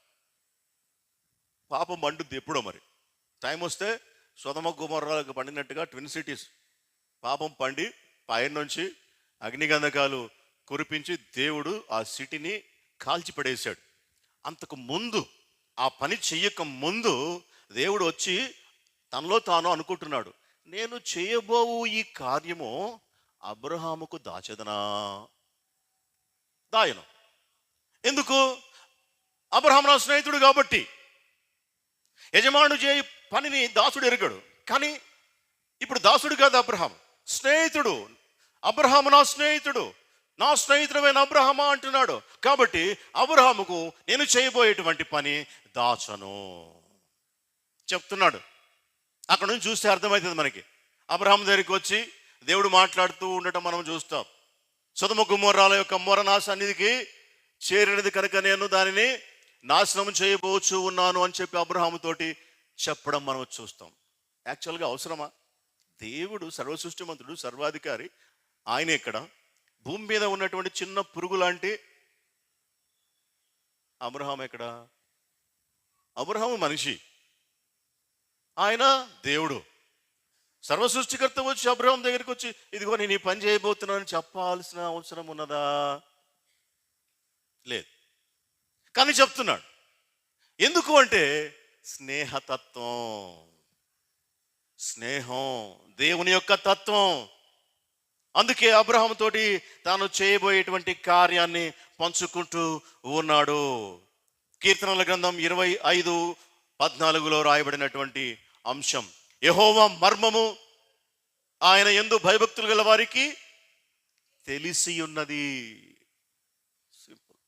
పాపం పండుద్ది ఎప్పుడో. మరి టైం వస్తే సొదొమ గొమొర్రాలకు పండినట్టుగా ట్విన్ సిటీస్ పాపం పండి పైన నుంచి అగ్నిగంధకాలు కురిపించి దేవుడు ఆ సిటీని కాల్చిపడేశాడు. అంతకు ముందు, ఆ పని చెయ్యక ముందు దేవుడు వచ్చి తనలో తాను అనుకుంటున్నాడు, నేను చేయబోవు ఈ కార్యము అబ్రహాముకు దాయను. ఎందుకు? అబ్రహాము నా స్నేహితుడు కాబట్టి. యజమానుడు చేయి పనిని దాసుడు ఎరగడు, కానీ ఇప్పుడు దాసుడు కాదు అబ్రహాము, స్నేహితుడు. అబ్రహాము నా స్నేహితుడమైన అబ్రహామా అంటున్నాడు. కాబట్టి అబ్రహాముకు నేను చేయబోయేటువంటి పని దాచను చెప్తున్నాడు. అక్కడ నుంచి చూస్తే అర్థమవుతుంది మనకి. అబ్రహాము దగ్గరికి వచ్చి దేవుడు మాట్లాడుతూ ఉండటం మనం చూస్తాం. సొదొమ గొమొర్రాల యొక్క మొర నా సన్నిధికి చేరినది కనుక నేను దానిని నాశనం చేయబోచు ఉన్నాను అని చెప్పి అబ్రహాముతోటి చెప్పడం మనం చూస్తాం. యాక్చువల్గా అవసరమా? దేవుడు సర్వసృష్టిమంతుడు, సర్వాధికారి. ఆయన ఇక్కడ భూమి మీద ఉన్నటువంటి చిన్న పురుగు లాంటి అబ్రహాము ఎక్కడ? అబ్రహాము మనిషి, ఆయన దేవుడు. సర్వసృష్టికర్త వచ్చి అబ్రహాం దగ్గరికి వచ్చి ఇదిగో నేను ఈ పని చేయబోతున్నానని చెప్పాల్సిన అవసరం ఉన్నదా? లేదు. కానీ చెప్తున్నాడు. ఎందుకు అంటే స్నేహం దేవుని యొక్క తత్వం. అందుకే అబ్రహాము తోటి తాను చేయబోయేటువంటి కార్యాన్ని పంచుకుంటూ ఉన్నాడు. కీర్తనల గ్రంథం 25:14 రాయబడినటువంటి అంశం, యెహోవా మర్మము ఆయన యందు భయభక్తులు గల వారికి తెలిసి ఉన్నది. సింపుల్.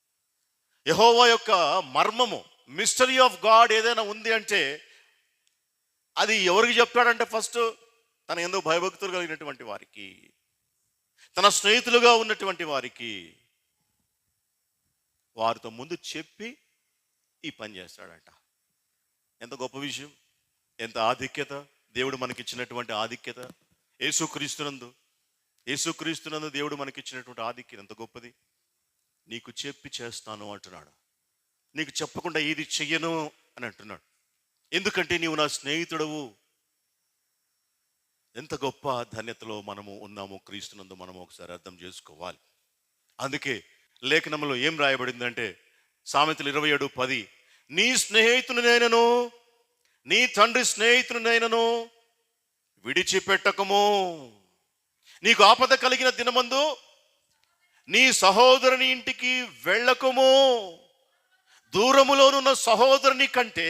యెహోవా యొక్క మర్మము, మిస్టరీ ఆఫ్ గాడ్ ఏదైనా ఉంది అంటే అది ఎవరికి చెప్తాడంటే ఫస్ట్ తన యందు భయభక్తులు కలిగినటువంటి వారికి. తన స్నేహితులుగా ఉన్నటువంటి వారికి వారితో ముందు చెప్పి ఈ పని చేస్తాడంట. ఎంత గొప్ప విషయం, ఎంత ఆధిక్యత, దేవుడు మనకిచ్చినటువంటి ఆధిక్యత. యేసుక్రీస్తునందు దేవుడు మనకిచ్చినటువంటి ఆధిక్యత ఎంత గొప్పది. నీకు చెప్పి చేస్తాను అంటున్నాడు, నీకు చెప్పకుండా ఇది చెయ్యను అని అంటున్నాడు. ఎందుకంటే నీవు నా స్నేహితుడవు. ఎంత గొప్ప ధన్యతలో మనము ఉన్నాము క్రీస్తునందు, మనము ఒకసారి అర్థం చేసుకోవాలి. అందుకే లేఖనంలో ఏం రాయబడిందంటే సామెతలు 27:10, నీ స్నేహితునినైనను నీ తండ్రి స్నేహితునినైనను విడిచిపెట్టకము. నీకు ఆపద కలిగిన దినమందు నీ సహోదరుని ఇంటికి వెళ్ళకము. దూరములోనున్న సహోదరుని కంటే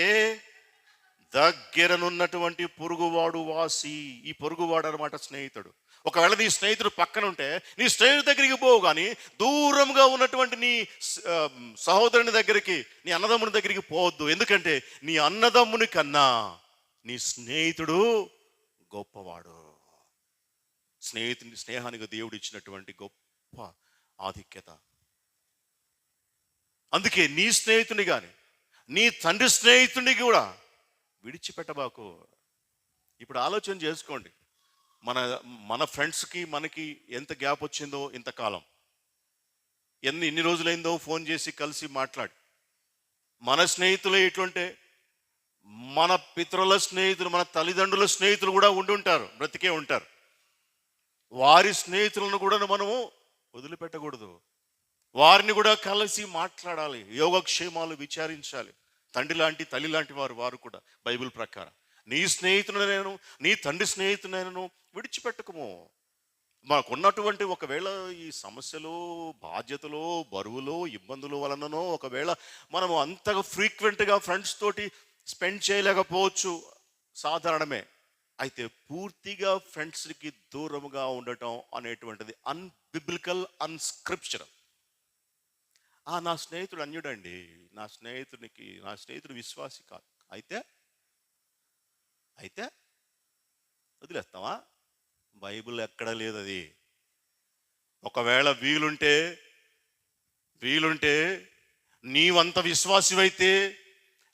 దగ్గరనున్నటువంటి పొరుగువాడు వాసి. ఈ పొరుగువాడు అనమాట స్నేహితుడు. ఒకవేళ నీ స్నేహితుడు పక్కన ఉంటే నీ స్నేహితుడి దగ్గరికి పోవు, కానీ దూరంగా ఉన్నటువంటి నీ సహోదరుని దగ్గరికి, నీ అన్నదమ్ముని దగ్గరికి పోవద్దు. ఎందుకంటే నీ అన్నదమ్ముని కన్నా నీ స్నేహితుడు గొప్పవాడు. స్నేహానికి దేవుడు ఇచ్చినటువంటి గొప్ప ఆధిక్యత. అందుకే నీ స్నేహితుని కానీ నీ తండ్రి స్నేహితుడిని కూడా విడిచిపెట్టబాకు. ఇప్పుడు ఆలోచన చేసుకోండి, మన ఫ్రెండ్స్కి మనకి ఎంత గ్యాప్ వచ్చిందో ఇంతకాలం. ఎన్ని రోజులైందో ఫోన్ చేసి కలిసి మాట్లాడి. మన స్నేహితులు ఎట్లుంటే మన పితరుల స్నేహితులు, మన తల్లిదండ్రుల స్నేహితులు కూడా ఉండుంటారు, బ్రతికే ఉంటారు. వారి స్నేహితులను కూడా మనము వదిలిపెట్టకూడదు. వారిని కూడా కలిసి మాట్లాడాలి, యోగక్షేమాలు విచారించాలి. తండ్రి లాంటి తల్లి లాంటి వారు కూడా బైబిల్ ప్రకారం. నీ స్నేహితుడైనను నీ తండ్రి స్నేహితుడైనను విడిచిపెట్టకము. మనకున్నటువంటి ఒకవేళ ఈ సమస్యలు, బాధ్యతలు, బరువులు, ఇబ్బందుల వలననో ఒకవేళ మనము అంతగా ఫ్రీక్వెంట్గా ఫ్రెండ్స్ తోటి స్పెండ్ చేయలేకపోవచ్చు, సాధారణమే. అయితే పూర్తిగా ఫ్రెండ్స్కి దూరముగా ఉండటం అనేటువంటిది అన్బిబ్లికల్, అన్స్క్రిప్చరల్. నా స్నేహితుడు అన్యుడండి, నా స్నేహితుడు విశ్వాసి కాదు, అయితే వదిలేస్తావా? బైబిల్ ఎక్కడ లేదు అది. ఒకవేళ వీలుంటే నీవంత విశ్వాసివైతే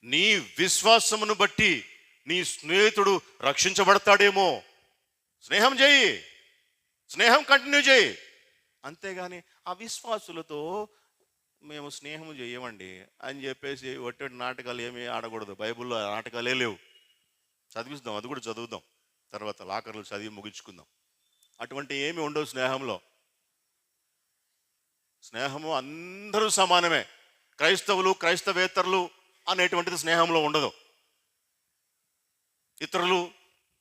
నీ విశ్వాసమును బట్టి నీ స్నేహితుడు రక్షించబడతాడేమో. స్నేహం కంటిన్యూ చేయి. అంతేగాని ఆ విశ్వాసులతో మేము స్నేహం చేయమండి అని చెప్పేసి ఒట్టి నాటకాలు ఏమీ ఆడకూడదు. బైబిల్లో నాటకాలే లేవు. చదివిస్తాం, అది కూడా చదువుదాం తర్వాత, లాకర్లు చదివి ముగించుకుందాం. అటువంటి ఏమి ఉండవు స్నేహంలో. స్నేహము అందరూ సమానమే. క్రైస్తవులు, క్రైస్తవేతరులు అనేటువంటిది స్నేహంలో ఉండదు. ఇతరులు,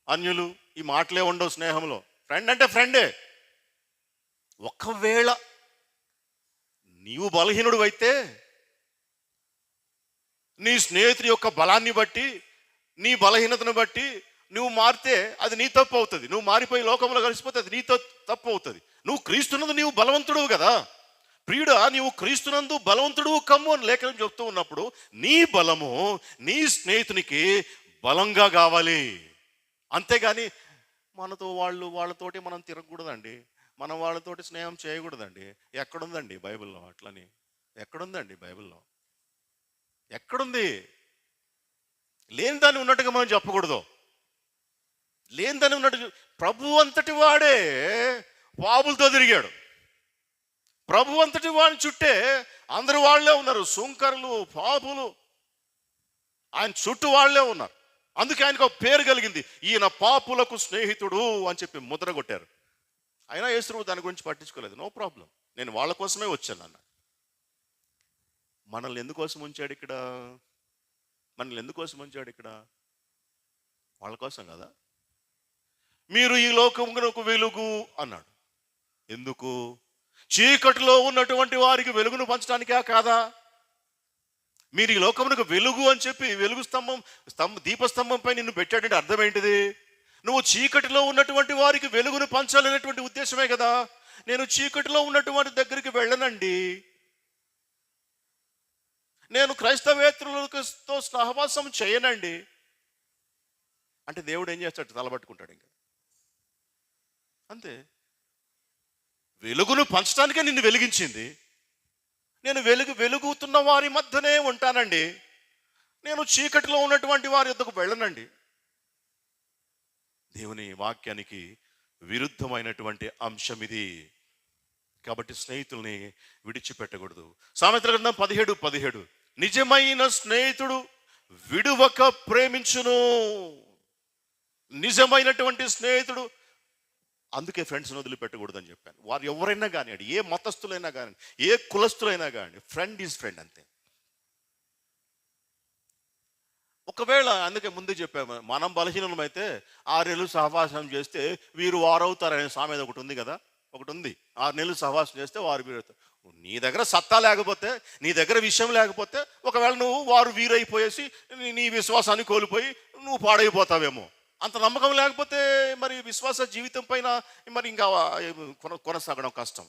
అన్యులు, ఈ మాటలే ఉండవు స్నేహంలో. ఫ్రెండ్ అంటే ఫ్రెండే. ఒకవేళ నీవు బలహీనుడు అయితే నీ స్నేహితుడి యొక్క బలాన్ని బట్టి, నీ బలహీనతను బట్టి నువ్వు మారితే అది నీ తప్పు అవుతుంది. నువ్వు మారిపోయి లోకంలో కలిసిపోతే అది నీ తప్పు అవుతుంది. నువ్వు క్రీస్తునందు నీవు బలవంతుడు కదా ప్రియుడా, నీవు క్రీస్తునందు బలవంతుడు కమ్ము అని లేఖనం చెప్తూ ఉన్నప్పుడు నీ బలము నీ స్నేహితునికి బలంగా కావాలి. అంతేగాని వాళ్ళతోటి మనం తిరగకూడదండి, మనం వాళ్ళతోటి స్నేహం చేయకూడదండి. ఎక్కడుందండి బైబిల్లో అట్లని? ఎక్కడుందండి బైబిల్లో? ఎక్కడుంది? లేని దాన్ని ఉన్నట్టుగా మనం చెప్పకూడదు. లేని దాన్ని ఉన్నట్టు. ప్రభు అంతటి వాడే పాపులతో తిరిగాడు. ప్రభు అంతటి వాడిని చుట్టే అందరు వాళ్ళే ఉన్నారు, సుంకరులు, పాపులు ఆయన చుట్టూ వాళ్ళే ఉన్నారు. అందుకే ఆయనకు ఒక పేరు కలిగింది, ఈయన పాపులకు స్నేహితుడు అని చెప్పి ముద్ర కొట్టారు. అయినా యేసు దాని గురించి పట్టించుకోలేదు. నో ప్రాబ్లం, నేను వాళ్ళ కోసమే వచ్చాను అన్నాడు. మనల్ని ఎందుకోసం ఉంచాడు ఇక్కడ? వాళ్ళ కోసం కదా. మీరు ఈ లోకమునకు వెలుగు అన్నాడు. ఎందుకు? చీకటిలో ఉన్నటువంటి వారికి వెలుగును పంచడానికా కాదా? మీరు ఈ లోకమునకు వెలుగు అని చెప్పి వెలుగు దీపస్తంభంపై నిన్ను పెట్టాడంటే అర్థం ఏంటిది? నువ్వు చీకటిలో ఉన్నటువంటి వారికి వెలుగును పంచాలనేటువంటి ఉద్దేశమే కదా. నేను చీకటిలో ఉన్నటువంటి దగ్గరికి వెళ్ళనండి, నేను క్రైస్తవేతరులతో సహవాసం చేయనండి అంటే దేవుడు ఏం చేస్తాడు? తలబట్టుకుంటాడు ఇంకా, అంతే. వెలుగును పంచడానికే నిన్ను వెలిగించింది. నేను వెలుగుతున్న వారి మధ్యనే ఉంటానండి. నేను చీకటిలో ఉన్నటువంటి వారి యొద్దకు వెళ్ళనండి. దేవుని వాక్యానికి విరుద్ధమైనటువంటి అంశం ఇది. కాబట్టి స్నేహితుల్ని విడిచిపెట్టకూడదు. సామెతల గ్రంథం 17:17 నిజమైన స్నేహితుడు విడువక ప్రేమించును. నిజమైనటువంటి స్నేహితుడు, అందుకే ఫ్రెండ్స్ని వదిలిపెట్టకూడదు అని చెప్పాను. వారు ఎవరైనా కానివ్వండి, ఏ మతస్థులైనా కానివ్వండి, ఏ కులస్థులైనా కానివ్వండి, ఫ్రెండ్ ఈజ్ ఫ్రెండ్ అంతే. ఒకవేళ అందుకే ముందు చెప్పాము, మనం బలహీనమైతే 6 నెలలు సహవాసం చేస్తే వీరు వారవుతారనే సామెత ఒకటి ఉంది కదా, ఒకటి ఉంది. 6 నెలలు సహవాసం చేస్తే వారు వీరవుతారు. నీ దగ్గర సత్తా లేకపోతే, నీ దగ్గర విషయం లేకపోతే, ఒకవేళ నువ్వు వారు వీరైపోయేసి నీ విశ్వాసాన్ని కోల్పోయి నువ్వు పాడైపోతావేమో. అంత నమ్మకం లేకపోతే మరి విశ్వాస జీవితం పైన మరి ఇంకా కొనసాగడం కష్టం.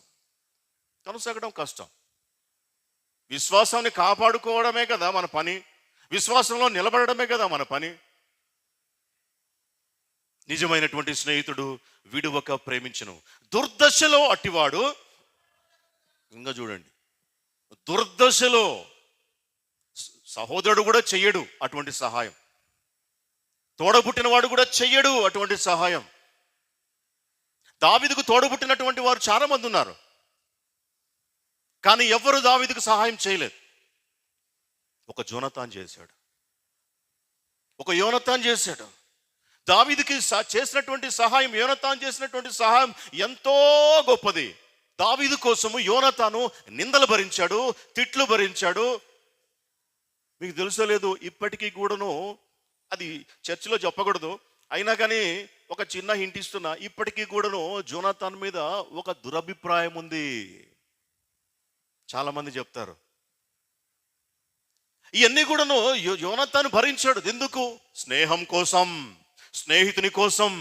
విశ్వాసాన్ని కాపాడుకోవడమే కదా మన పని. విశ్వాసంలో నిలబడమే కదా మన పని. నిజమైనటువంటి స్నేహితుడు విడువక ప్రేమించును. దుర్దశలో అట్టివాడు, ఇంకా చూడండి, దుర్దశలో సహోదరుడు కూడా చెయ్యడు అటువంటి సహాయం, తోడబుట్టిన వాడు కూడా చెయ్యడు అటువంటి సహాయం. దావీదుకు తోడబుట్టినటువంటి వారు చాలా మంది ఉన్నారు, కానీ ఎవ్వరు దావీదుకు సహాయం చేయలేదు. ఒక యోనాతాను చేశాడు. దావీదుకి చేసినటువంటి సహాయం, యోనాతాను చేసినటువంటి సహాయం ఎంతో గొప్పది. దావీదు కోసము యోనాతాను నిందలు భరించాడు, తిట్లు భరించాడు. మీకు తెలుసో లేదు, ఇప్పటికీ కూడాను, అది చర్చిలో చెప్పకూడదు, అయినా కానీ ఒక చిన్న హింట్ ఇస్తున్నా, ఇప్పటికీ కూడాను యోనాతాను మీద ఒక దురభిప్రాయం ఉంది. చాలా మంది చెప్తారు. ఇవన్నీ కూడాను యోనాతాను భరించాడు. ఎందుకు? స్నేహం కోసం, స్నేహితుని కోసం.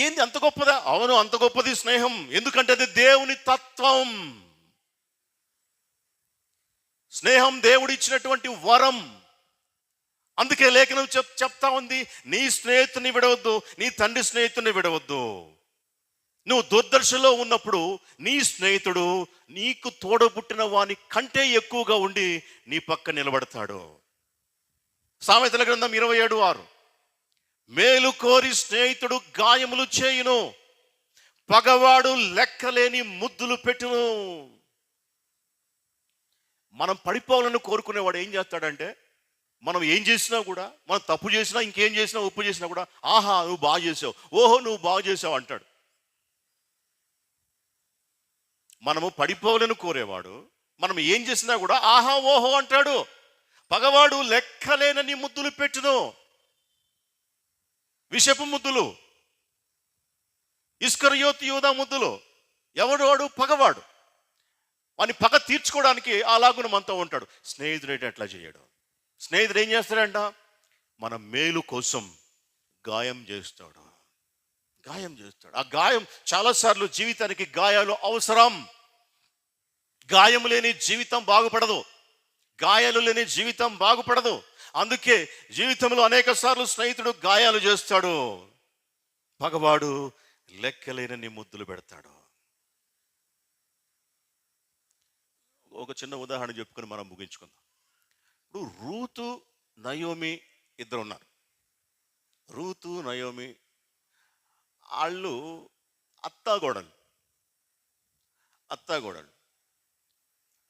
ఏంది అంత గొప్పదా? అవును, అంత గొప్పది స్నేహం. ఎందుకంటే అది దేవుని తత్వం. స్నేహం దేవుడిచ్చినటువంటి వరం. అందుకే లేఖనం చెప్తా ఉంది, నీ స్నేహితుని విడవద్దు, నీ తండ్రి స్నేహితుని విడవద్దు. నువ్వు దుర్దశలో ఉన్నప్పుడు నీ స్నేహితుడు నీకు తోడబుట్టిన వాని కంటే ఎక్కువగా ఉండి నీ పక్క నిలబడతాడు. సామెతల గ్రంథం 27:6 మేలు కోరి స్నేహితుడు గాయములు చేయును, పగవాడు లెక్కలేని ముద్దులు పెట్టును. మనం పడిపోవాలని కోరుకునేవాడు ఏం చేస్తాడంటే, మనం ఏం చేసినా కూడా, మనం తప్పు చేసినా, ఇంకేం చేసినా, ఉప్పు చేసినా కూడా, ఆహా నువ్వు బాగా చేసావు, ఓహో నువ్వు బాగా చేసావు అంటాడు. మనము పడిపోవాలని కోరేవాడు మనం ఏం చేసినా కూడా ఆహా ఓహో అంటాడు. పగవాడు లెక్కలేనని ముద్దులు పెట్టును, విషపు ముద్దులు, ఇస్కరియోతు యూదా ముద్దులు. ఎవడు వాడు? పగవాడు. వాని పగ తీర్చుకోవడానికి అలాగున మనతో ఉంటాడు. స్నేహితుడైతే అట్లా చేయడు. స్నేహితుడు ఏం చేస్తాడంట? మన మేలు కోసం గాయం చేస్తాడు. ఆ గాయం చాలాసార్లు జీవితానికి గాయాలు అవసరం. గాయం లేని జీవితం బాగుపడదు. అందుకే జీవితంలో అనేక సార్లు స్నేహితుడు గాయాలు చేస్తాడు, పగవాడు లెక్కలేనన్ని ముద్దులు పెడతాడు. ఒక చిన్న ఉదాహరణ చెప్పుకొని మనం ముగించుకుందాం. ఇప్పుడు రూతు, నయోమి ఇద్దరు ఉన్నారు. రూతు, నయోమి వాళ్ళు అత్తాగోడలు.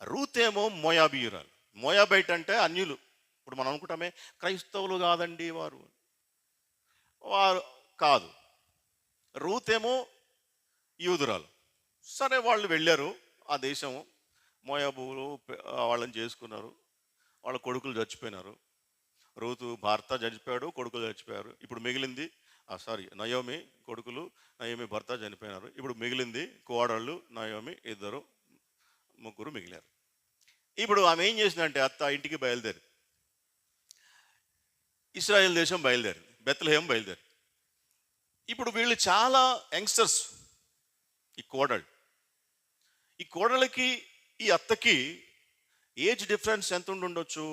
రూత్ ఏమో మోయాబీయురాలు. మోయాబైట్ అంటే అన్యులు. ఇప్పుడు మనం అనుకుంటామే క్రైస్తవులు కాదండి వారు కాదు. రూత్ ఏమో యూదురాలు. సరే, వాళ్ళు వెళ్ళారు ఆ దేశం. మోయాబులు వాళ్ళని చేసుకున్నారు. వాళ్ళ కొడుకులు చచ్చిపోయినారు. రూతు భర్త చచ్చిపోయాడు, కొడుకులు చచ్చిపోయారు. ఇప్పుడు మిగిలింది నయోమి కొడుకులు, నయోమి భర్త చనిపోయినారు. ఇప్పుడు మిగిలింది కోడళ్ళు, నయోమి ముగ్గురు మిగిలారు. ఇప్పుడు ఆమె ఏం చేసిందంటే, అత్త ఇంటికి బయలుదేరి ఇశ్రాయేల్ దేశం బయలుదేరి, బెత్లెహేం బయలుదేరి. ఇప్పుడు వీళ్ళు చాలా యంగ్స్టర్స్. ఈ కోడలకి ఈ అత్తకి ఏజ్ డిఫరెన్స్ ఎంత ఉండొచ్చు?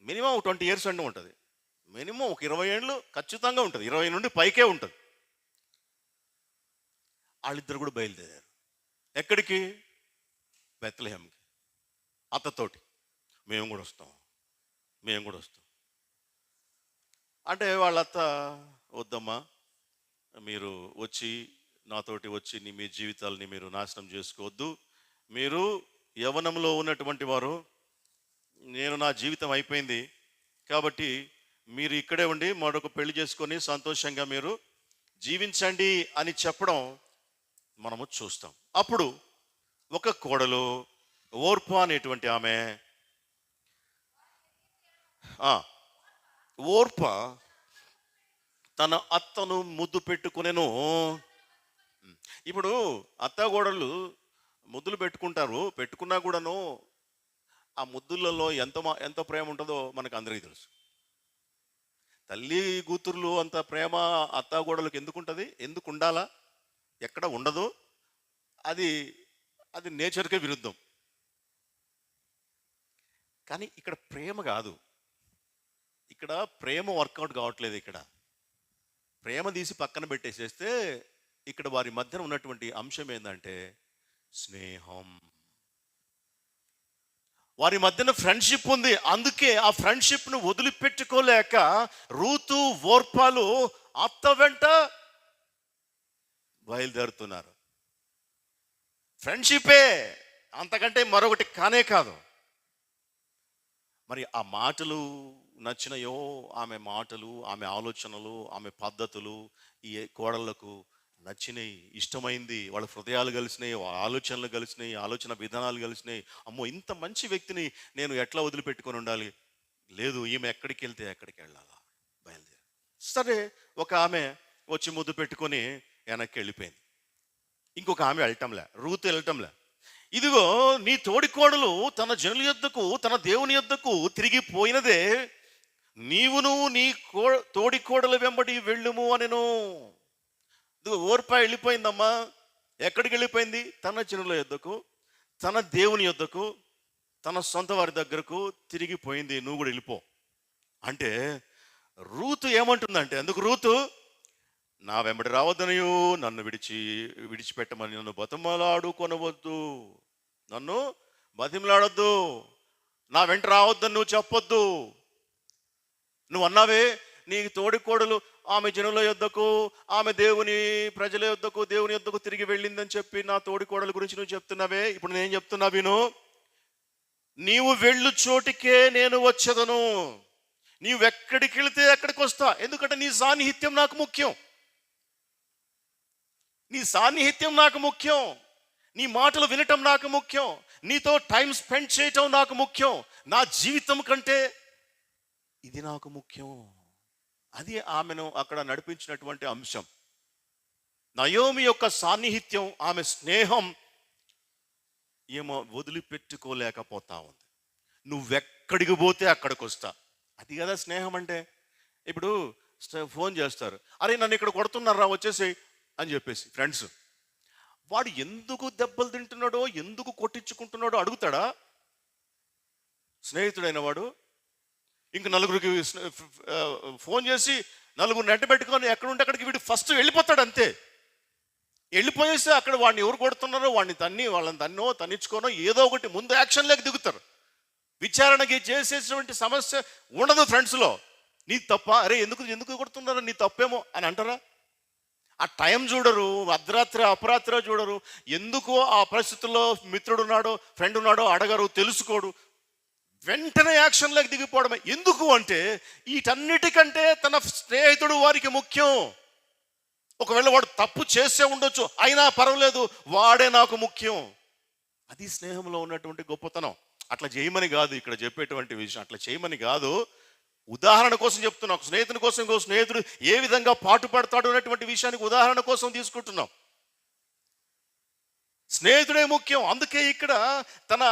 మినిమం 20 years అంటే ఉంటుంది. మినిమం ఒక 20 ఏళ్ళు ఖచ్చితంగా ఉంటుంది. 20 నుండి పైకే ఉంటుంది. వాళ్ళిద్దరు కూడా బయలుదేరారు. ఎక్కడికి? బెత్లెహేమ్కి. అత్తతోటి మేము కూడా వస్తాం, మేము కూడా వస్తాం అంటే వాళ్ళ అత్త, వద్దమ్మా, మీరు వచ్చి నాతోటి వచ్చి మీ జీవితాలని మీరు నాశనం చేసుకోవద్దు. మీరు యవ్వనంలో ఉన్నటువంటి వారు, నేను నా జీవితం అయిపోయింది కాబట్టి మీరు ఇక్కడే ఉండి మరొక పెళ్లి చేసుకొని సంతోషంగా మీరు జీవించండి అని చెప్పడం మనము చూస్తాం. అప్పుడు ఒక కోడలు ఓర్ప అనేటువంటి ఆమె, ఓర్ప తన అత్తను ముద్దు పెట్టుకునేను. ఇప్పుడు అత్తగోడళ్ళు ముద్దులు పెట్టుకుంటారు, పెట్టుకున్నా కూడాను ఆ ముద్దులలో ఎంత ప్రేమ ఉంటుందో మనకు అందరికీ తెలుసు. తల్లి కూతుర్లు అంత ప్రేమ అత్తగోడలకు ఎందుకు ఉంటుంది? ఎందుకు ఉండాలా? ఎక్కడ ఉండదు. అది అది నేచర్కే విరుద్ధం. కానీ ఇక్కడ ప్రేమ కాదు, ఇక్కడ ప్రేమ వర్కౌట్ కావట్లేదు. ఇక్కడ ప్రేమ తీసి పక్కన పెట్టేసేస్తే ఇక్కడ వారి మధ్యన ఉన్నటువంటి అంశం ఏంటంటే స్నేహం. వారి మధ్యన ఫ్రెండ్షిప్ ఉంది. అందుకే ఆ ఫ్రెండ్షిప్ను వదిలిపెట్టుకోలేక రూతు, ఓర్పాలు అత్త వెంట బయలుదేరుతున్నారు. ఫ్రెండ్షిపే, అంతకంటే మరొకటి కానే కాదు. మరి ఆ మాటలు నచ్చినాయో, ఆమె మాటలు, ఆమె ఆలోచనలు, ఆమె పద్ధతులు ఈ కోడళ్లకు నచ్చినాయి, ఇష్టమైంది. వాళ్ళ హృదయాలు కలిసినాయి, ఆలోచనలు కలిసినాయి, ఆలోచన విధానాలు కలిసినాయి. అమ్మో, ఇంత మంచి వ్యక్తిని నేను ఎట్లా వదిలిపెట్టుకొని ఉండాలి? లేదు, ఈమె ఎక్కడికి వెళ్తే ఎక్కడికి వెళ్ళాలా? బయలుదేరి. సరే, ఒక ఆమె వచ్చి ముద్దు పెట్టుకొని వెనక్కి వెళ్ళిపోయింది. ఇంకొక ఆమె వెళ్ళటంలే, రూతు వెళ్ళటంలే. ఇదిగో నీ తోడికోడలు తన జనుల యొద్దకు, తన దేవుని యొద్దకు తిరిగిపోయినదే, నీవును నీ తోడికోడల వెంబడి వెళ్ళుము అనెను. ఓర్ప వెళ్ళిపోయిందమ్మా. ఎక్కడికి వెళ్ళిపోయింది? తన జనుల యొద్దకు, తన దేవుని యొద్దకు, తన సొంత వారి దగ్గరకు తిరిగిపోయింది. నువ్వు కూడా వెళ్ళిపో అంటే రూతు ఏమంటుందంటే, అందుకు రూతు, నా వెంబడి రావద్దనియు, నన్ను విడిచిపెట్టమని నన్ను బతిమలాడుకొనవద్దు, నన్ను బతిమలాడొద్దు, నా వెంట రావద్దని నువ్వు చెప్పొద్దు. నువ్వు అన్నావే నీ తోడికోడలు ఆమె జనుల యొద్దకు, ఆమె దేవుని ప్రజల యొద్దకు, దేవుని యొద్దకు తిరిగి వెళ్ళిందని చెప్పి నా తోడికోడల గురించి నువ్వు చెప్తున్నావే. ఇప్పుడు నేను చెప్తున్నా విను. నీవు వెళ్ళు చోటికే నేను వచ్చేదను. నీవెక్కడికి వెళితే ఎక్కడికి వస్తా. ఎందుకంటే నీ సాన్నిహిత్యం నాకు ముఖ్యం, నీ సాన్నిహిత్యం నాకు ముఖ్యం, నీ మాటలు వినటం నాకు ముఖ్యం, నీతో టైం స్పెండ్ చేయటం నాకు ముఖ్యం. నా జీవితం కంటే ఇది నాకు ముఖ్యం. అది ఆమెను అక్కడ నడిపించినటువంటి అంశం. నయోమి యొక్క సాన్నిహిత్యం, ఆమె స్నేహం ఏమో వదిలిపెట్టుకోలేకపోతా ఉంది. నువ్వెక్కడికి పోతే అక్కడికి వస్తా. అది కదా స్నేహం అంటే. ఇప్పుడు ఫోన్ చేస్తారు, అరే నన్ను ఇక్కడ కొడుతున్నారా వచ్చేసి అని చెప్పేసి ఫ్రెండ్స్. వాడు ఎందుకు దెబ్బలు తింటున్నాడో, ఎందుకు కొట్టించుకుంటున్నాడో అడుగుతాడా? స్నేహితుడైన వాడు ఇంక నలుగురికి ఫోన్ చేసి నలుగురు నెట్ట పెట్టుకొని ఎక్కడుంటే అక్కడికి వీడు ఫస్ట్ వెళ్ళిపోతాడు. అంతే, వెళ్ళిపోయేసి అక్కడ వాడిని ఎవరు కొడుతున్నారో వాళ్ళని తన్నించుకోనో ఏదో ఒకటి ముందు యాక్షన్లోకి దిగుతారు. విచారణకి చేసేటువంటి సమస్య ఉండదు ఫ్రెండ్స్లో. నీ తప్ప, అరే ఎందుకు కొడుతున్నారో, నీ తప్పేమో అని అంటారా? ఆ టైం చూడరు, అర్ధరాత్రి అపరాత్రి చూడరు. ఎందుకో ఆ పరిస్థితుల్లో మిత్రుడు ఉన్నాడో, ఫ్రెండ్ ఉన్నాడో అడగరు, తెలుసుకోడు. వెంటనే యాక్షన్లోకి దిగిపోవడమే. ఎందుకు అంటే వీటన్నిటికంటే తన స్నేహితుడు వారికి ముఖ్యం. ఒకవేళ వాడు తప్పు చేసే ఉండొచ్చు, అయినా పర్వాలేదు, వాడే నాకు ముఖ్యం. అది స్నేహంలో ఉన్నటువంటి గొప్పతనం. అట్లా చేయమని కాదు ఇక్కడ చెప్పేటువంటి విషయం, అట్లా చేయమని కాదు. ఉదాహరణ కోసం చెప్తున్నా. ఒక స్నేహితుని కోసం ఇంకో స్నేహితుడు ఏ విధంగా పాటు పడతాడు అనేటువంటి విషయానికి ఉదాహరణ కోసం తీసుకుంటున్నాం. స్నేహితుడే ముఖ్యం. అందుకే ఇక్కడ తన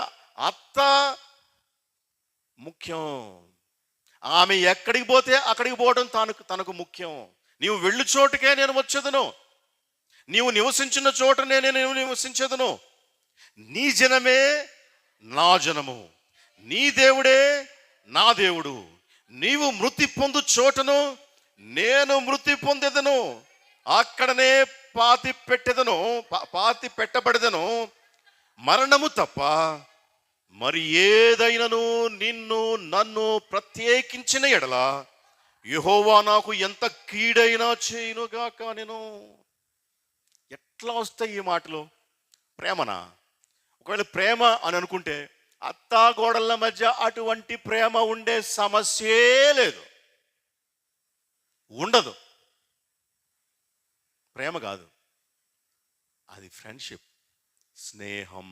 అత్త ముఖ్యం. ఆమె ఎక్కడికి పోతే అక్కడికి పోవడం తనకు ముఖ్యం. నీవు వెళ్ళు చోటుకే నేను వచ్చేదను, నీవు నివసించిన చోటనే నేను నివసించేదను. నీ జనమే నా జనము, నీ దేవుడే నా దేవుడు. నీవు మృతి పొందు చోటను నేను మృతి పొందేదను, అక్కడనే పాతి పెట్టబడదను, మరణము తప్ప మరి ఏదైనను నిన్ను నన్ను ప్రత్యేకించిన ఎడల యెహోవా నాకు ఎంత కీడైనా చేయునుగాక. నేను ఎట్లా వస్తాయి ఈ మాటలు? ప్రేమనా? ఒకవేళ ప్రేమ అని అనుకుంటే అత్తాగోడళ్ళ మధ్య అటువంటి ప్రేమ ఉండే సమస్యే లేదు, ఉండదు. ప్రేమ కాదు, అది ఫ్రెండ్షిప్, స్నేహం.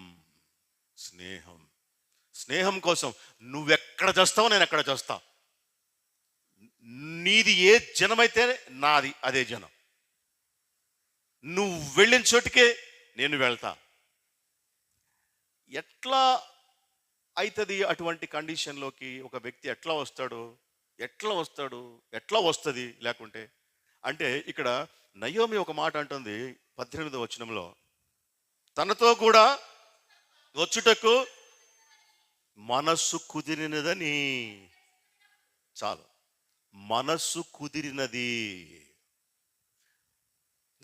స్నేహం స్నేహం కోసం నువ్వెక్కడ చేస్తావో నేను ఎక్కడ చేస్తా. నీది ఏ జనమైతే నాది అదే జనం. నువ్వు వెళ్ళిన చోటుకే నేను వెళ్తా. ఎట్లా అవుతుంది అటువంటి కండిషన్లోకి ఒక వ్యక్తి? ఎట్లా వస్తుంది లేకుంటే? అంటే ఇక్కడ నయోమి ఒక మాట అంటుంది 18వ వచనంలో, తనతో కూడా వచ్చుటకు మనస్సు కుదిరినదని. చాలు, మనస్సు కుదిరినది.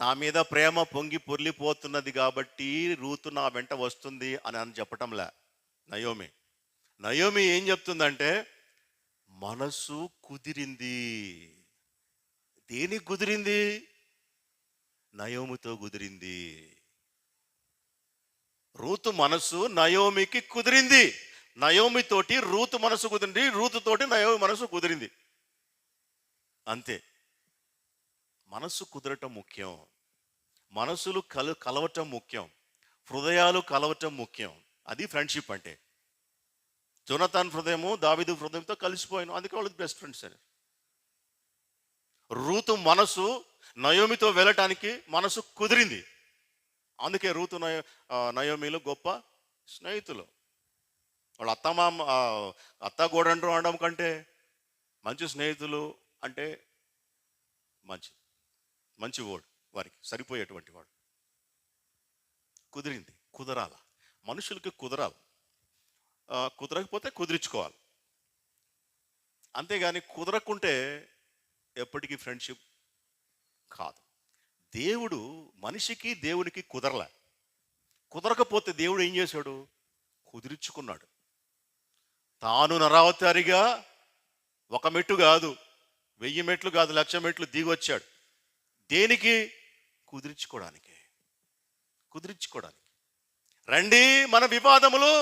నా మీద ప్రేమ పొంగి పొర్లిపోతున్నది కాబట్టి రూతు నా వెంట వస్తుంది అని చెప్పటంలే నయోమి ఏం చెప్తుందంటే మనస్సు కుదిరింది. దేనికి కుదిరింది? నయోమితో కుదిరింది. రూతు మనస్సు నయోమికి కుదిరింది. నయోమి తోటి రూతు మనసు కుదిరింది, రూతు తోటి నయోమి మనసు కుదిరింది. అంతే. మనస్సు కుదరటం ముఖ్యం, మనసులు కలవటం ముఖ్యం, హృదయాలు కలవటం ముఖ్యం. అది ఫ్రెండ్షిప్ అంటే. జోనతాన్ హృదయము దావీదు హృదయంతో కలిసిపోయాను, అందుకే వాళ్ళు బెస్ట్ ఫ్రెండ్స్ అని. రూతు మనసు నయోమితో వెళ్ళటానికి మనసు కుదిరింది, అందుకే రూతు నయోమిలు గొప్ప స్నేహితులు. వాళ్ళు అత్తగోడంటూ అనడం కంటే మంచి స్నేహితులు అంటే మంచి వాడు, వారికి సరిపోయేటువంటి వాడు. కుదిరింది. కుదరాల, మనుషులకి కుదరాలి. కుదరకపోతే కుదిరించుకోవాలి. అంతేగాని కుదరకుంటే ఎప్పటికీ ఫ్రెండ్షిప్ కాదు. దేవుడు మనిషికి దేవునికి కుదరకపోతే దేవుడు ఏం చేశాడు? కుదిరించుకున్నాడు. తాను నరావతారిగా 1 మెట్టు కాదు, 1000 మెట్లు కాదు, 1,00,000 మెట్లు దిగొచ్చాడు. దేనికి? కుదిరించుకోవడానికి. రండి మన వివాదములు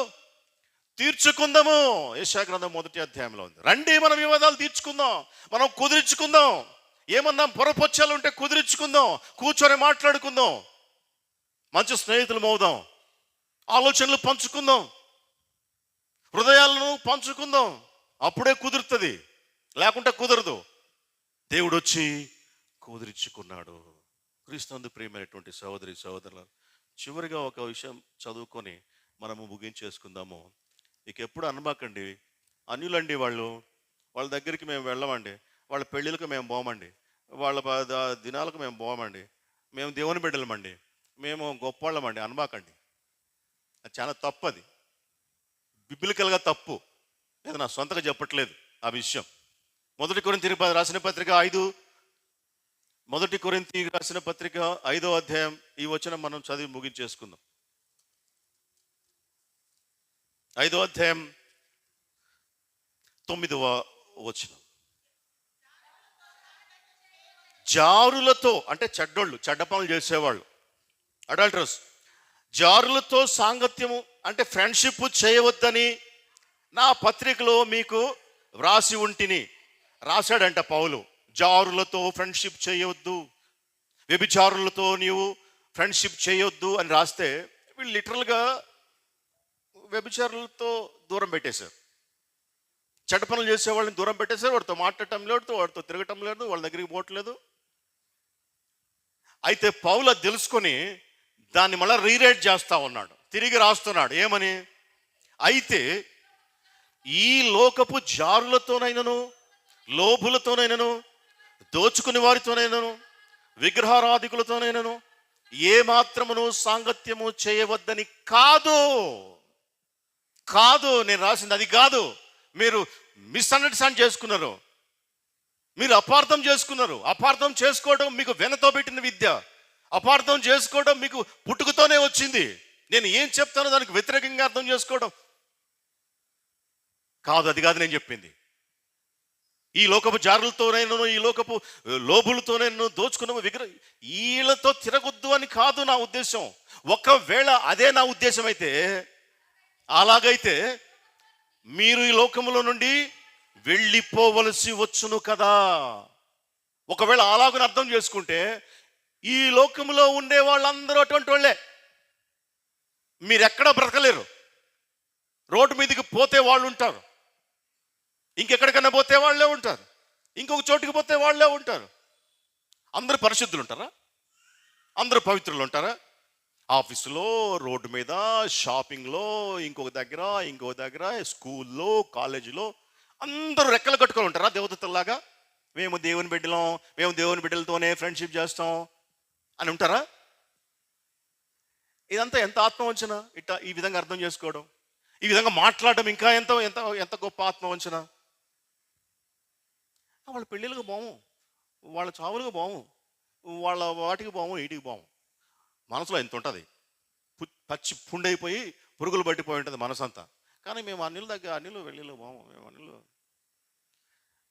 తీర్చుకుందాము. యెషయా గ్రంథం 1వ అధ్యాయంలో ఉంది. రండి మన వివాదాలు తీర్చుకుందాం, మనం కుదిరించుకుందాం. ఏమన్నా పొరపొచ్చాలు ఉంటే కుదిరించుకుందాం, కూర్చొని మాట్లాడుకుందాం, మంచి స్నేహితులు అవుదాం, ఆలోచనలు పంచుకుందాం, హృదయాలను పంచుకుందాం. అప్పుడే కుదురుతుంది, లేకుంటే కుదరదు. దేవుడు వచ్చి కుదిరించుకున్నాడు. క్రీస్తునందు ప్రియమైనటువంటి సహోదరి సహోదరులు, చివరిగా ఒక విషయం చదువుకొని మనము ముగించేసుకుందాము. ఇక ఎప్పుడు అనమాకండి, అన్యులండి వాళ్ళ దగ్గరికి మేము వెళ్ళమండి, వాళ్ళ పెళ్ళిళ్ళకు మేము పోమండి, వాళ్ళ దినాలకు మేము పోమండి, మేము దేవుని బిడ్డలమండి, మేము గొప్పవాళ్ళమండి అనమాకండి. అది చాలా తప్పు. అది బిబ్లికల్గా తప్పు. లేదా నా సొంతగా చెప్పట్లేదు ఆ విషయం. 1 కొరింథీ రాసిన పత్రిక 5వ అధ్యాయం ఈ వచనం మనం చదివి ముగించేసుకుందాం. 5వ అధ్యాయం 9వ వచనం. జారులతో అంటే చెడ్డోళ్ళు, చెడ్డ పనులు చేసేవాళ్ళు, అడల్టరస్, జారులతో సాంగత్యము అంటే ఫ్రెండ్షిప్ చేయవద్దని నా పత్రికలో మీకు వ్రాసి ఉంటిని. రాశాడంట పౌలు. జారులతో ఫ్రెండ్షిప్ చేయవద్దు, వ్యభిచారులతో నీవు ఫ్రెండ్షిప్ చేయొద్దు అని రాస్తే వీళ్ళు లిటరల్గా వ్యభిచారులతో దూరం పెట్టేశారు. చెడ్డ పనులు చేసేవాళ్ళని దూరం పెట్టేశారు. వాడితో మాట్లాడటం లేదు, వాడితో తిరగటం లేదు, వాళ్ళ దగ్గరికి పోవట్లేదు. అయితే పౌలు అది తెలుసుకొని దాన్ని మళ్ళీ రీరైట్ చేస్తా ఉన్నాడు, తిరిగి రాస్తున్నాడు. ఏమని? అయితే ఈ లోకపు జారులతోనైనను, లోభులతోనైనను, దోచుకుని వారితోనైనను, విగ్రహారాధికులతోనైనను ఏ మాత్రమును సాంగత్యము చేయవద్దని కాదు. నేను రాసింది అది కాదు. మీరు మిస్అండర్స్టాండ్ చేసుకున్నారు, మీరు అపార్థం చేసుకున్నారు. అపార్థం చేసుకోవడం మీకు వెనతో పెట్టిన విద్య. అపార్థం చేసుకోవడం మీకు పుట్టుకతోనే వచ్చింది. నేను ఏం చెప్తానో దానికి వ్యతిరేకంగా అర్థం చేసుకోవడం కాదు. అది కాదు నేను చెప్పింది. ఈ లోకపు జారులతోనైనా, ఈ లోకపు లోబులతోనైనా దోచుకున్న విగ్రహం వీళ్ళతో తిరగొద్దు అని కాదు నా ఉద్దేశం. ఒకవేళ అదే నా ఉద్దేశం అయితే, అలాగైతే మీరు ఈ లోకములో నుండి వెళ్ళిపోవలసి వచ్చును కదా. ఒకవేళ అలాగని అర్థం చేసుకుంటే ఈ లోకములో ఉండే వాళ్ళందరూ అటువంటి వాళ్ళే. మీరు ఎక్కడ బ్రతకలేరు. రోడ్డు మీదకి పోతే వాళ్ళు ఉంటారు, ఇంకెక్కడికన్నా పోతే వాళ్ళే ఉంటారు, ఇంకొక చోటుకి పోతే వాళ్ళే ఉంటారు. అందరూ పరిశుద్ధులు ఉంటారా? అందరూ పవిత్రులు ఉంటారా? ఆఫీసులో, రోడ్డు మీద, షాపింగ్లో, ఇంకొక దగ్గర, స్కూల్లో, కాలేజీలో అందరూ రెక్కలు కట్టుకొని ఉంటారా దేవదూతల్లాగా? మేము దేవుని బిడ్డలం, మేము దేవుని బిడ్డలతోనే ఫ్రెండ్షిప్ చేస్తాం అని ఉంటారా? ఇదంతా ఎంత ఆత్మవంచన! ఇట్లా ఈ విధంగా అర్థం చేసుకోవడం, ఈ విధంగా మాట్లాడడం ఇంకా ఎంత ఎంత ఎంత గొప్ప ఆత్మవంచన! వాళ్ళ పెళ్ళిళ్ళకి పోము, వాళ్ళ చావులకు పోము, వాళ్ళ వాటికి పోము, వీటికి పోము. మనసులో ఎంత ఉంటుంది, పచ్చి పుండైపోయి పురుగులు పట్టిపోయి ఉంటుంది మనసంతా. కానీ మేము అన్నిళ్ళు వెళ్ళిళ్ళు పోము, మేము అన్నిళ్ళు.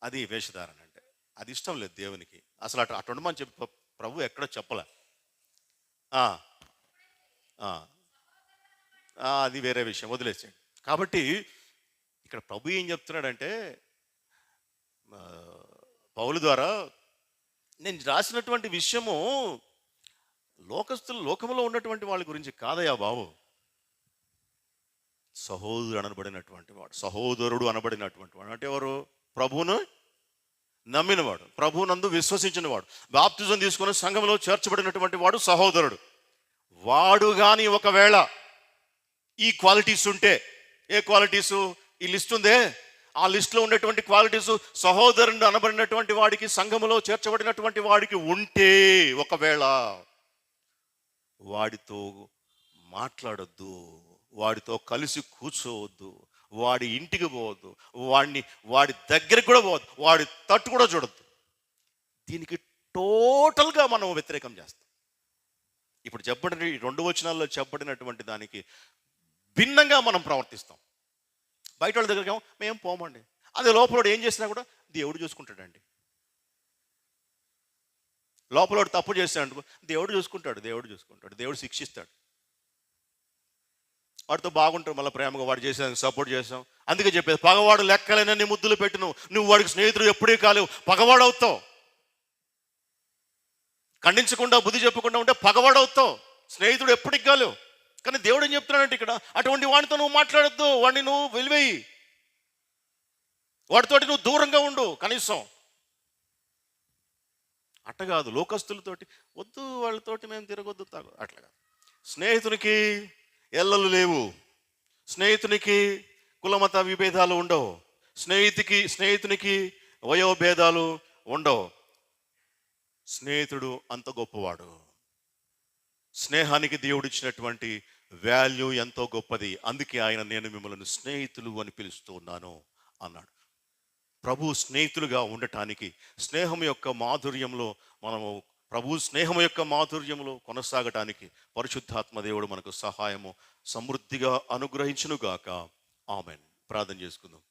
అది వేషధారణ అంటే. అది ఇష్టం లేదు దేవునికి అసలు. అటు ఉండమని చెప్పి ప్రభు ఎక్కడో చెప్పలే. అది వేరే విషయం, వదిలేసేయండి. కాబట్టి ఇక్కడ ప్రభు ఏం చెప్తున్నాడంటే, పౌలు ద్వారా నేను రాసినటువంటి విషయము లోకములో ఉన్నటువంటి వాళ్ళ గురించి కాదయ్యా బాబు. సహోదరుడు అనబడినటువంటి వాడు అంటే ఎవరు? ప్రభువును నమ్మినవాడు, ప్రభువునందు విశ్వసించిన వాడు, బాప్తిజం తీసుకుని సంఘంలో చేర్చబడినటువంటి వాడు సహోదరుడు. వాడు కానీ ఒకవేళ ఈ క్వాలిటీస్ ఉంటే, ఏ క్వాలిటీసు? ఈ లిస్ట్ ఉందే, ఆ లిస్టులో ఉండేటువంటి క్వాలిటీసు సహోదరుడు అనబడినటువంటి వాడికి, సంఘములో చేర్చబడినటువంటి వాడికి ఉంటే, ఒకవేళ వాడితో మాట్లాడొద్దు, వాడితో కలిసి కూర్చోవద్దు, వాడి ఇంటికి పోవద్దు, వాడి దగ్గరికి కూడా పోవద్దు, వాడి తట్టు కూడా చూడొద్దు. దీనికి టోటల్గా మనం వ్యతిరేకం చేస్తాం. ఇప్పుడు చెప్పబడిన ఈ 2 వచనాల్లో చెప్పబడినటువంటి దానికి భిన్నంగా మనం ప్రవర్తిస్తాం. బయట వాళ్ళ దగ్గరికి మేము పోమండి. అదే లోపల ఏం చేసినా కూడా దేవుడు చూసుకుంటాడండి. లోపల తప్పు చేస్తాడు, దేవుడు చూసుకుంటాడు, దేవుడు శిక్షిస్తాడు. వాడితో బాగుంటాడు, మళ్ళీ ప్రేమగా వాడు చేసేదానికి సపోర్ట్ చేస్తాం. అందుకే చెప్పేది, పగవాడు లెక్కలేనన్ని ముద్దులు పెట్టు, నువ్వు వాడికి స్నేహితుడు ఎప్పుడే కాలేవు, పగవాడు అవుతావు. ఖండించకుండా, బుద్ధి చెప్పకుండా ఉంటే పగవాడు అవుతావు, స్నేహితుడు ఎప్పటికి కాలేవు. కానీ దేవుడు ఏం చెప్తున్నాడంటే ఇక్కడ, అటువంటి వాడితో నువ్వు మాట్లాడద్దు, వాడిని నువ్వు వెలివేయి, వాడితోటి నువ్వు దూరంగా ఉండు కనీసం. అట్ట కాదు, లోకస్తులతోటి వద్దు, వాళ్ళతోటి మేము తిరగొద్దు, అట్లా కాదు. స్నేహితునికి ఎల్లలు లేవు, స్నేహితునికి కులమత విభేదాలు ఉండవు, స్నేహితునికి వయోభేదాలు ఉండవు. స్నేహితుడు అంత గొప్పవాడు. స్నేహానికి దేవుడు ఇచ్చినటువంటి వాల్యూ ఎంతో గొప్పది. అందుకే ఆయన నేను మిమ్మల్ని స్నేహితులు అని పిలుస్తూ ఉన్నాను అన్నాడు. ప్రభు స్నేహితులుగా ఉండటానికి, స్నేహం యొక్క మాధుర్యంలో మనము, ప్రభు స్నేహం యొక్క మాధుర్యంలో కొనసాగటానికి పరిశుద్ధాత్మ దేవుడు మనకు సహాయము సమృద్ధిగా అనుగ్రహించునుగాక. ఆమెన్. ప్రార్థన చేసుకుందాం.